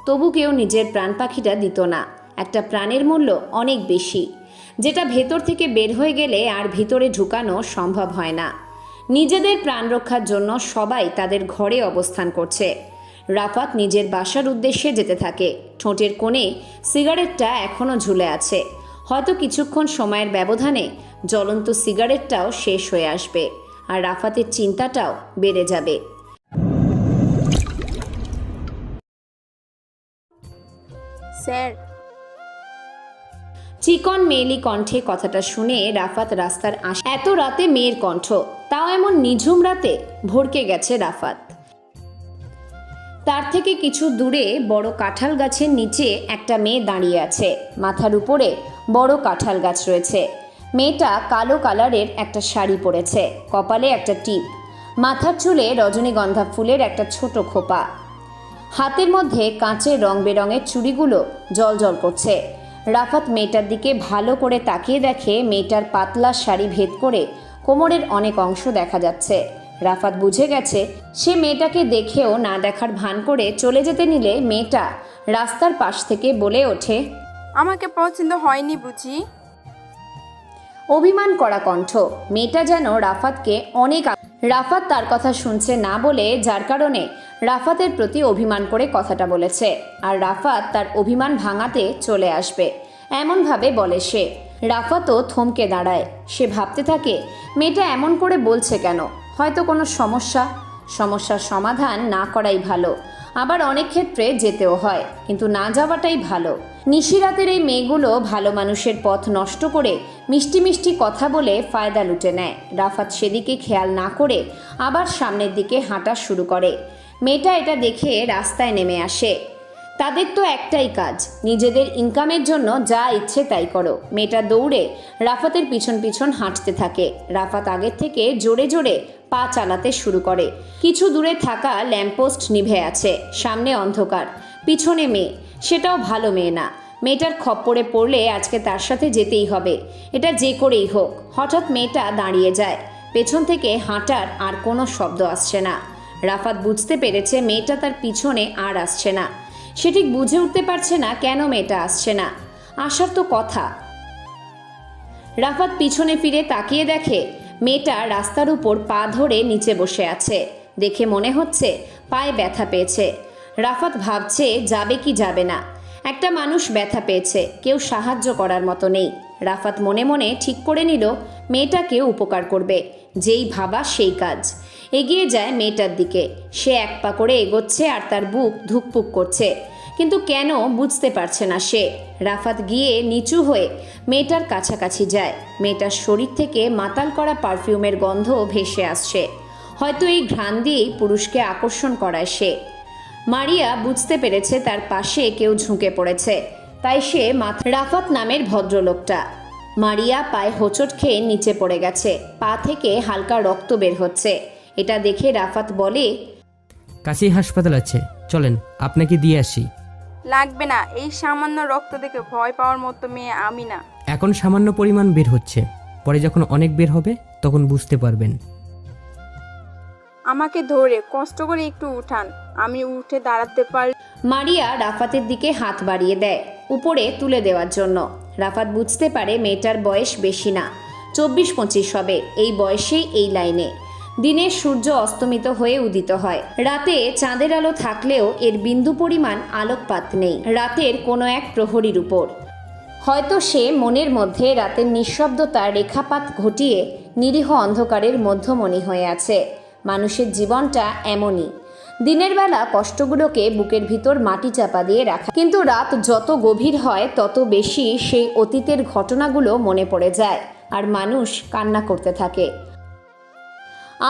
তবু কেউ নিজের প্রাণ পাখিটা দিত না। একটা প্রাণের মূল্য অনেক বেশি, যেটা ভেতর থেকে বের হয়ে গেলে আর ভিতরে ঢুকানো সম্ভব হয় না। নিজেদের প্রাণ রক্ষার জন্য সবাই তাদের ঘরে অবস্থান করছে। রাফাত নিজের বাসার উদ্দেশ্যে যেতে থাকে। ঠোঁটের কোণে সিগারেটটা এখনও ঝুলে আছে। হয়তো কিছুক্ষণ সময়ের ব্যবধানে জ্বলন্ত সিগারেটটাও শেষ হয়ে আসবে, আর রাফাতের চিন্তাটাও বেড়ে যাবে। স্যার, চিকন মেয়েলি কণ্ঠে কথাটা শুনে রাফাত রাস্তার আসে। এত রাতে মেয়ের কণ্ঠ, তাও এমন নিঝুম রাতে, ভড়কে গেছে রাফাত। তার থেকে কিছু দূরে বড় কাঁঠাল গাছের নিচে একটা মেয়ে দাঁড়িয়ে আছে। মাথার উপরে বড় কাঁঠাল গাছ রয়েছে। মেয়েটা কালো কালারের একটা শাড়ি পরেছে, কপালে একটা টিপ, মাথার চুলে রজনীগন্ধা ফুলের একটা ছোট খোপা, হাতের মধ্যে কাঁচের রং বেরঙের চুড়িগুলো জলজল করছে। রাফাত মেয়েটার দিকে ভালো করে তাকিয়ে দেখে মেয়েটার পাতলা শাড়ি ভেদ করে কোমরের অনেক অংশ দেখা যাচ্ছে। রাফাত বুঝে গেছে সে মেয়েটাকে দেখেও না দেখার ভান করে চলে যেতে নিলে মেয়েটা রাস্তার পাশ থেকে বলে ওঠে, আমাকে পছন্দ হয়নি বুঝি? অভিমান করা কণ্ঠ। মেয়েটা যেন রাফাতকে অনেক রাফাত তার কথা শুনছে না বলে, যার কারণে রাফাতের প্রতি অভিমান করে কথাটা বলেছে। আর রাফাত তার অভিমান ভাঙাতে চলে আসবে এমনভাবে বলে সে। রাফাতও থমকে দাঁড়ায়। সে ভাবতে থাকে মেয়েটা এমন করে বলছে কেন? হয়তো কোনো সমস্যার সমাধান না করাই ভালো, আবার অনেক ক্ষেত্রে যেতেও হয়, কিন্তু না যাওয়াটাই ভালো। নিশিরাতের এই মেয়েগুলো ভালো মানুষের পথ নষ্ট করে মিষ্টি মিষ্টি কথা বলে ফায়দা লুটে নেয়। রাফাত সেদিকে খেয়াল না করে আবার সামনের দিকে হাঁটা শুরু করে। মেয়েটা এটা দেখে রাস্তায় নেমে আসে। তাদের তো একটাই কাজ, নিজেদের ইনকামের জন্য যা ইচ্ছে তাই করো। মেয়েটা দৌড়ে রাফাতের পিছন পিছন হাঁটতে থাকে। রাফাত আগের থেকে জোরে জোরে পা চালাতে শুরু করে। কিছু দূরে থাকা ল্যাম্পপোস্ট নিভে আছে, সামনে অন্ধকার, পিছনে মেয়ে, সেটাও ভালো মেয়ে না। মেয়েটার খপ্পরে পড়লে আজকে তার সাথে যেতেই হবে, এটা যে করেই হোক। হঠাৎ মেয়েটা দাঁড়িয়ে যায়। পেছন থেকে হাঁটার আর কোনো শব্দ আসছে না। রাফাত বুঝতে পেরেছে মেয়েটা তার পিছনে আর আসছে না। সে ঠিক বুঝে উঠতে পারছে না কেন মেয়েটা আসছে না, আসার তো কথা। রাফাত পিছনে ফিরে তাকিয়ে দেখে মেয়েটা রাস্তার উপর পা ধরে নিচে বসে আছে। দেখে মনে হচ্ছে পায়ে ব্যথা পেয়েছে। রাফাত ভাবছে যাবে কি যাবে না। একটা মানুষ ব্যথা পেয়েছে, কেউ সাহায্য করার মতো নেই। রাফাত মনে মনে ঠিক করে নিল মেয়েটাকে উপকার করবে। যেই ভাবা সেই কাজ। এগিয়ে যায় মেয়েটার দিকে। সে এক পা করে এগোচ্ছে আর তার বুক ধুকপুক করছে, কিন্তু কেন বুঝতে পারছে না সে। রাফাত গিয়ে নিচু হয়ে মেয়েটার কাছাকাছি যায়। মেয়েটার শরীর থেকে মাতাল করা পারফিউমের গন্ধ ভেসে আসছে। হয়তো এই ঘ্রাণ দিয়েই পুরুষকে আকর্ষণ করায় সে। মারিয়া বুঝতে পেরেছে তার পাশে কেউ ঝুঁকে পড়েছে, তাই সে রাফাত নামের ভদ্রলোকটা। মারিয়া পায়ে হোঁচট খেয়ে নিচে পড়ে গেছে, পা থেকে হালকা রক্ত বের হচ্ছে। এটা দেখে রাফাত বলে, কাছেই হাসপাতাল আছে, চলেন আপনাকে দিয়ে আসি। লাগবে না, এই সামান্য রক্ত দেখে ভয় পাওয়ার মতো মেয়ে আমি না। এখন সামান্য পরিমাণ বের হচ্ছে, পরে যখন অনেক বের হবে তখন বুঝতে পারবেন। আমাকে ধরে কষ্ট করে একটু উঠান, আমি উঠে দাঁড়াতে পারি। মারিয়া রাফাতের দিকে হাত বাড়িয়ে দেয় উপরে তুলে দেওয়ার জন্য। রাফাত বুঝতে পারে মেয়েটার বয়স বেশি না, 24-25 হবে। এই বয়সেই এই লাইনে। দিনের সূর্য অস্তমিত হয়ে উদিত হয়। রাতে চাঁদের আলো থাকলেও এর বিন্দু পরিমাণ আলোকপাত নেই রাতের কোনো এক প্রহরীর উপর। হয়তো সে মনের মধ্যে রাতের নিঃশব্দতা রেখাপাত ঘটিয়ে নিরীহ অন্ধকারের মধ্যমণি হয়ে আছে। মানুষের জীবনটা এমনই, দিনের বেলা কষ্টগুলোকে বুকের ভিতর মাটি চাপা দিয়ে রাখা, কিন্তু রাত যত গভীর হয় তত বেশি সেই অতীতের ঘটনাগুলো মনে পড়ে যায় আর মানুষ কান্না করতে থাকে।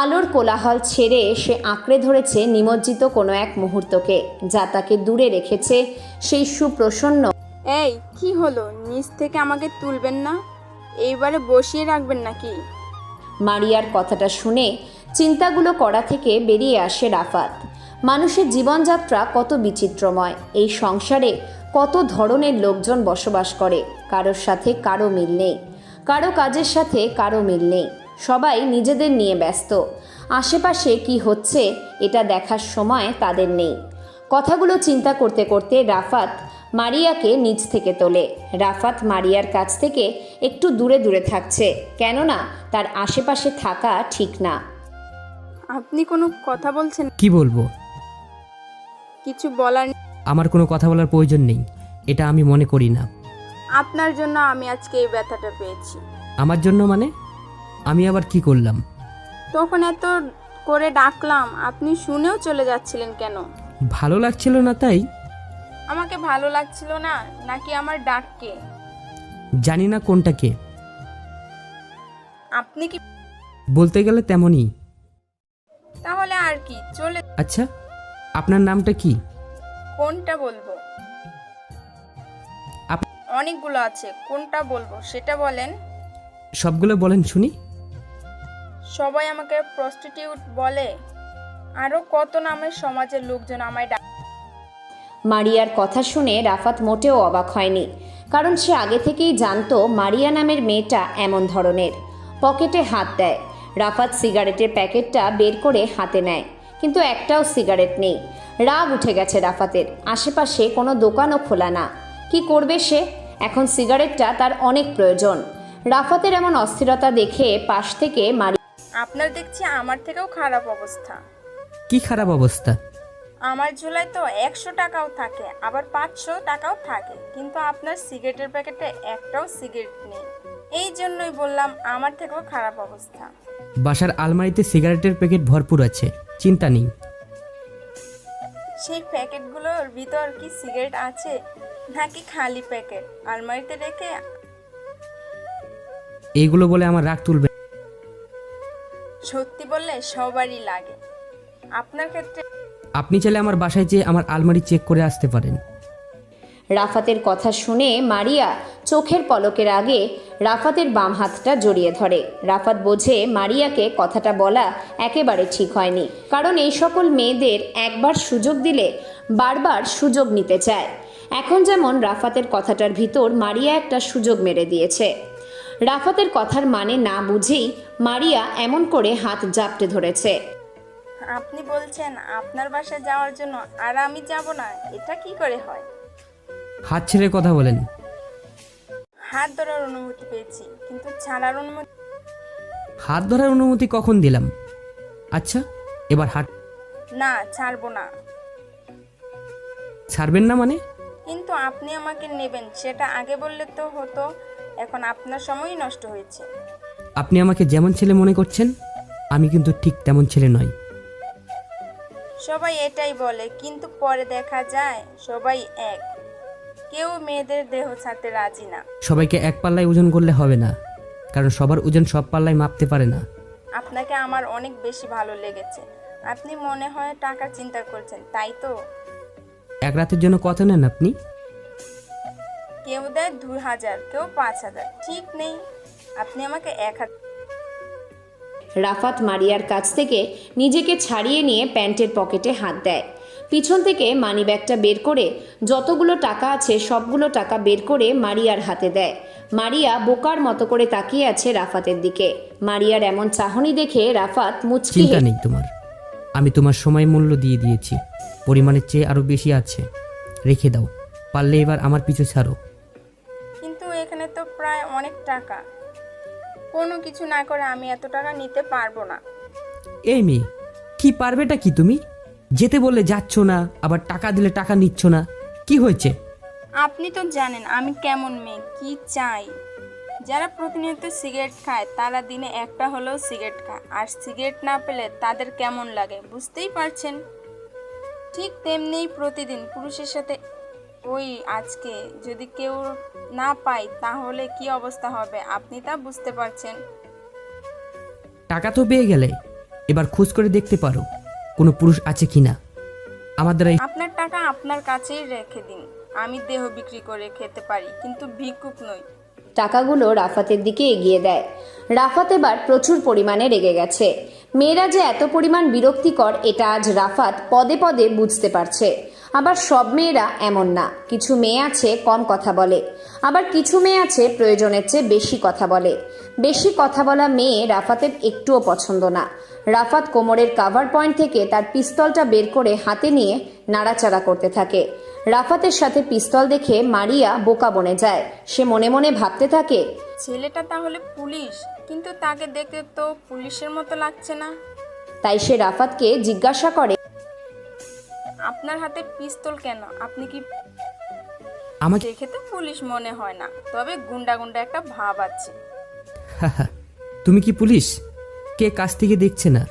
আলোর কোলাহল ছেড়ে সে আঁকড়ে ধরেছে নিমজ্জিত কোনো এক মুহূর্তকে, যা তাকে দূরে রেখেছে সেই সুপ্রসন্ন। এই কি হলো, নিচ থেকে আমাকে তুলবেন না, এইবারে বসিয়ে রাখবেন নাকি? মারিয়ার কথাটা শুনে চিন্তাগুলো করা থেকে বেরিয়ে আসে রাফাত। মানুষের জীবনযাত্রা কত বিচিত্রময়। এই সংসারে কত ধরনের লোকজন বসবাস করে, কারোর সাথে কারো মিল নেই, কারো কাজের সাথে কারো মিল নেই। সবাই নিজেদের নিয়ে ব্যস্ত। আশেপাশে কি হচ্ছে এটা দেখার সময় তাদের নেই। কথাগুলো চিন্তা করতে করতে রাফাত মারিয়াকে নিচ থেকে তোলে। রাফাত মারিয়ার কাছ থেকে একটু দূরে দূরে থাকছে, কেননা তার আশেপাশে থাকা ঠিক না। আপনি কোনো কথা বলছেন? কি বলবো? কিছু বলার? আমার কোনো কথা বলার প্রয়োজন নেই, এটা আমি মনে করি না। আপনার জন্য আমি আজকে এই ব্যথাটা পেয়েছি। আমার জন্য মানে? আমি আবার কি করলাম? তখন এত করে ডাকলাম, আপনি শুনেও চলে যাচ্ছিলেন কেন? ভালো লাগছিল না তাই? আমাকে ভালো লাগছিল না নাকি আমার ডাককে? জানি না কোনটা কে। আপনি কি বলতে গেলে তেমনই। তাহলে আর কি, চলে। আচ্ছা, আপনার নামটা কি? কোনটা বলবো? আপ- অনেকগুলো আছে, কোনটা বলবো সেটা বলেন। সবগুলো বলেন শুনি। সবাই আমাকে প্রস্টিটিউট বলে, আরও কত নামের সমাজের লোকজন আমায় মারিয়ার কথা শুনে রাফাত মোটেও অবাক হয়নি, কারণ সে আগে থেকেই জানতো মারিয়া নামের মেয়েটা এমন ধরনের। পকেটে হাত দেয়। রাফাত সিগারেটের প্যাকেটটা বের করে হাতে নেয়, কিন্তু একটাও সিগারেট নেই। রাগ উঠে গেছে রাফাতের। আশেপাশে কোনো দোকানও খোলা না। কি করবে সে? এখন সিগারেটটা তার অনেক প্রয়োজন। রাফাতের এমন অস্থিরতা দেখে পাশ থেকে আপনার দেখছি আমার থেকেও খারাপ অবস্থা। কি খারাপ অবস্থা? আমার ঝোলায় তো 100 টাকাও থাকে, আবার 500 টাকাও থাকে, কিন্তু আপনার সিগারেটের প্যাকেটে একটাও সিগারেট নেই। এই জন্যই বললাম আমার থেকেও খারাপ অবস্থা। বাসার আলমারিতে সিগারেটের প্যাকেট ভরপুর আছে, চিন্তা নেই। সেই প্যাকেটগুলোর ভিতর কি সিগারেট আছে নাকি খালি প্যাকেট আলমারিতে রেখে? এইগুলো বলে আমার রাগ তুলবে। সত্যি বললে সবারই লাগে, আপনার ক্ষেত্রে। আপনি চাইলে আমার বাসায় যেয়ে আমার আলমারি চেক করে আসতে পারেন। রাফাতের কথা শুনে মারিয়া চোখের পলকের আগে রাফাতের বাম হাতটা জড়িয়ে ধরে। রাফাত বোঝে মারিয়াকে কথাটা বলা একেবারে ঠিক হয়নি, কারণ এই সকল মেয়েদের একবার সুযোগ দিলে বারবার সুযোগ নিতে চায়। এখন যেমন রাফাতের কথাটার ভিতর মারিয়া একটা সুযোগ মেরে দিয়েছে। রাফাতের কথার মানে না বুঝেই মারিয়া এমন করে হাত জাপটে ধরেছে। আপনি বলছেন আপনার বাসায় যাওয়ার জন্য, আর আমি যাব না, এটা কি করে হয়? হাত ছেড়ে কথা বলেন। হাত ধরার অনুমতি পেয়েছি, কিন্তু ছাড়ার অনুমতি। হাত ধরার অনুমতি কখন দিলাম? আচ্ছা, এবার হাত না, ছাড়বো না। ছাড়বেন না মানে? কিন্তু আপনি আমাকে নেবেন সেটা আগে বললে তো হতো। এখন আপনার সময়ই নষ্ট হয়েছে। আপনি আমাকে যেমন ছেলে মনে করছেন, আমি কিন্তু ঠিক তেমন ছেলে নই। সবাই এটাই বলে, কিন্তু পরে দেখা যায় সবাই এক। কেউ মেয়েদের দেহ ছাড়তে রাজি না। সবাইকে এক পাল্লায় ওজন করলে হবে না, কারণ সবার ওজন সব পাল্লায় মাপতে পারে না। আপনাকে আমার অনেক বেশি ভালো লেগেছে। আপনি মনে হয় টাকার চিন্তা করছেন, তাই তো? এক রাতের জন্য কত নেন আপনি? কেউ দেয় 2000, কেউ 5000, ঠিক নেই। আপনি আমাকে 1000। রাফাত মারিয়ার কাছ থেকে নিজেকে ছাড়িয়ে নিয়ে প্যান্টের পকেটে হাত দেয়। পিছন থেকে মানিব্যাগটা বের করে যতগুলো টাকা আছে সবগুলো টাকা বের করে মারিয়ার হাতে দেয়। মারিয়া বোকার মতো করে তাকিয়ে আছে রাফাতের দিকে। মারিয়ার এমন চাহনি দেখে রাফাত মুচকি চিন্তা নেই তোমার, আমি তোমার সময় মূল্য দিয়ে দিয়েছি, পরিমাণের চেয়ে আরো বেশি আছে, রেখে দাও। পারলে এবার আমার পিছু ছাড়ো। কিন্তু এখানে তো প্রায় অনেক টাকা। কোনো কিছু না করে আমি এত টাকা নিতে পারবো না। এই মেয়ে, কি পারবেটা কি তুমি? যেতে বললে যাচ্ছ না, আবার টাকা দিলে টাকা নিচ্ছ না, কি হয়েছে? আপনি তো জানেন আমি কেমন মেয়ে, কি চাই। যারা প্রতিনিয়ত সিগারেট খায় তারা দিনে একটা হলেও সিগারেট খায়, আর সিগারেট না পেলে তাদের কেমন লাগে বুঝতেই পারছেন। ঠিক তেমনিই প্রতিদিন পুরুষের সাথে ওই আজকে যদি কেউ না পাই তাহলে কি অবস্থা হবে আপনি তা বুঝতে পারছেন। টাকা তো পেয়ে গেলে, এবার খোঁজ করে দেখতে পারো কোনো পুরুষ আছে কিনা। আমার দ্বারা আপনার টাকা আপনার কাছেই রেখে দিন। আমি দেহ বিক্রি করে খেতে পারি, কিন্তু ভিক্ষুক নই। টাকাগুলো রাফাতের দিকে এগিয়ে দেয়। রাফাত এবার প্রচুর পরিমাণে রেগে গেছে। মেয়েরা যে এত পরিমাণ বিরক্তিকর এটা আজ রাফাত পদে পদে বুঝতে পারছে। আবার সব মেয়েরা এমন না, কিছু মেয়ে আছে কম কথা বলে, আবার কিছু মেয়ে আছে প্রয়োজনের চেয়ে বেশি কথা বলে। বেশি কথা বলা মেয়ে রাফাতের একটুও পছন্দ না। রাফাত কোমরের কাভার পয়েন্ট থেকে তার পিস্তলটা বের করে হাতে নিয়ে নাড়াচাড়া করতে থাকে। রাফাতের সাথে পিস্তল দেখে মারিয়া বোকা বনে যায়। সে মনে মনে ভাবতে থাকে, ছেলেটা তাহলে পুলিশ, কিন্তু তাকে দেখতে তো পুলিশের মতো লাগছে না। তাই সে রাফাতকে জিজ্ঞাসা করে, আপনার হাতে পিস্তল কেন? আপনি কি? আমাকে দেখে তো পুলিশ মনে হয় না, তবে গুন্ডা গুন্ডা একটা ভাব আছে। তুমি কি পুলিশ? কে কাছ থেকে দেখছে না?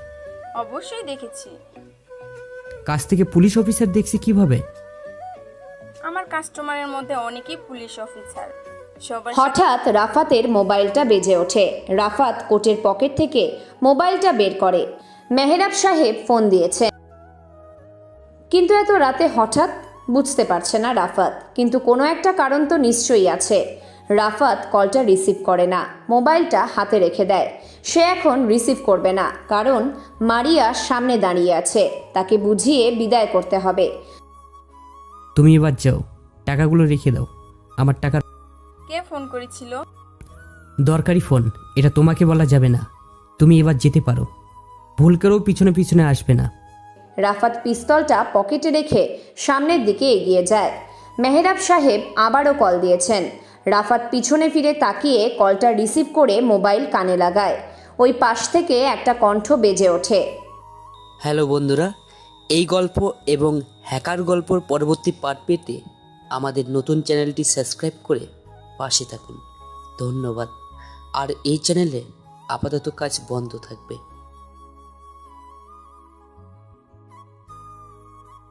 অবশ্যই দেখেছি। কাছ থেকে পুলিশ অফিসার দেখছি কিভাবে? আমার কাস্টমারের মধ্যে অনেকেই পুলিশ অফিসার। সবার হঠাৎ রাফাতের মোবাইলটা বেজে ওঠে। রাফাত কোটের পকেট থেকে মোবাইলটা বের করে। মেহরাব সাহেব ফোন দিয়েছে। কিন্তু এত রাতে হঠাৎ বুঝতে পারছে না রাফাত, কিন্তু কোনো একটা কারণ তো নিশ্চয়ই আছে। রাফাত কলটা রিসিভ করে না, মোবাইলটা হাতে রেখে দেয়। সে এখন রিসিভ করবে না, কারণ মারিয়া সামনে দাঁড়িয়ে আছে, তাকে বুঝিয়ে বিদায় করতে হবে। তুমি এবার যাও, টাকাগুলো রেখে দাও। আমার টাকা কে ফোন করেছিল? দরকারি ফোন, এটা তোমাকে বলা যাবে না। তুমি এবার যেতে পারো, ভুল করেও পিছনে পিছনে আসবে না। রাফাত পিস্তলটা পকেটে রেখে সামনের দিকে এগিয়ে যায়। মেহরাব সাহেব আবারও কল দিয়েছেন। রাফাত পিছনে ফিরে তাকিয়ে কলটা রিসিভ করে মোবাইল কানে লাগায়। ওই পাশ থেকে একটা কণ্ঠ বেজে ওঠে। হ্যালো বন্ধুরা, এই গল্প এবং হ্যাকার গল্পর পরবর্তী পার্ট পেতে আমাদের নতুন চ্যানেলটি সাবস্ক্রাইব করে পাশে থাকুন। ধন্যবাদ। আর এই চ্যানেলে আপাতত কাজ বন্ধ থাকবে।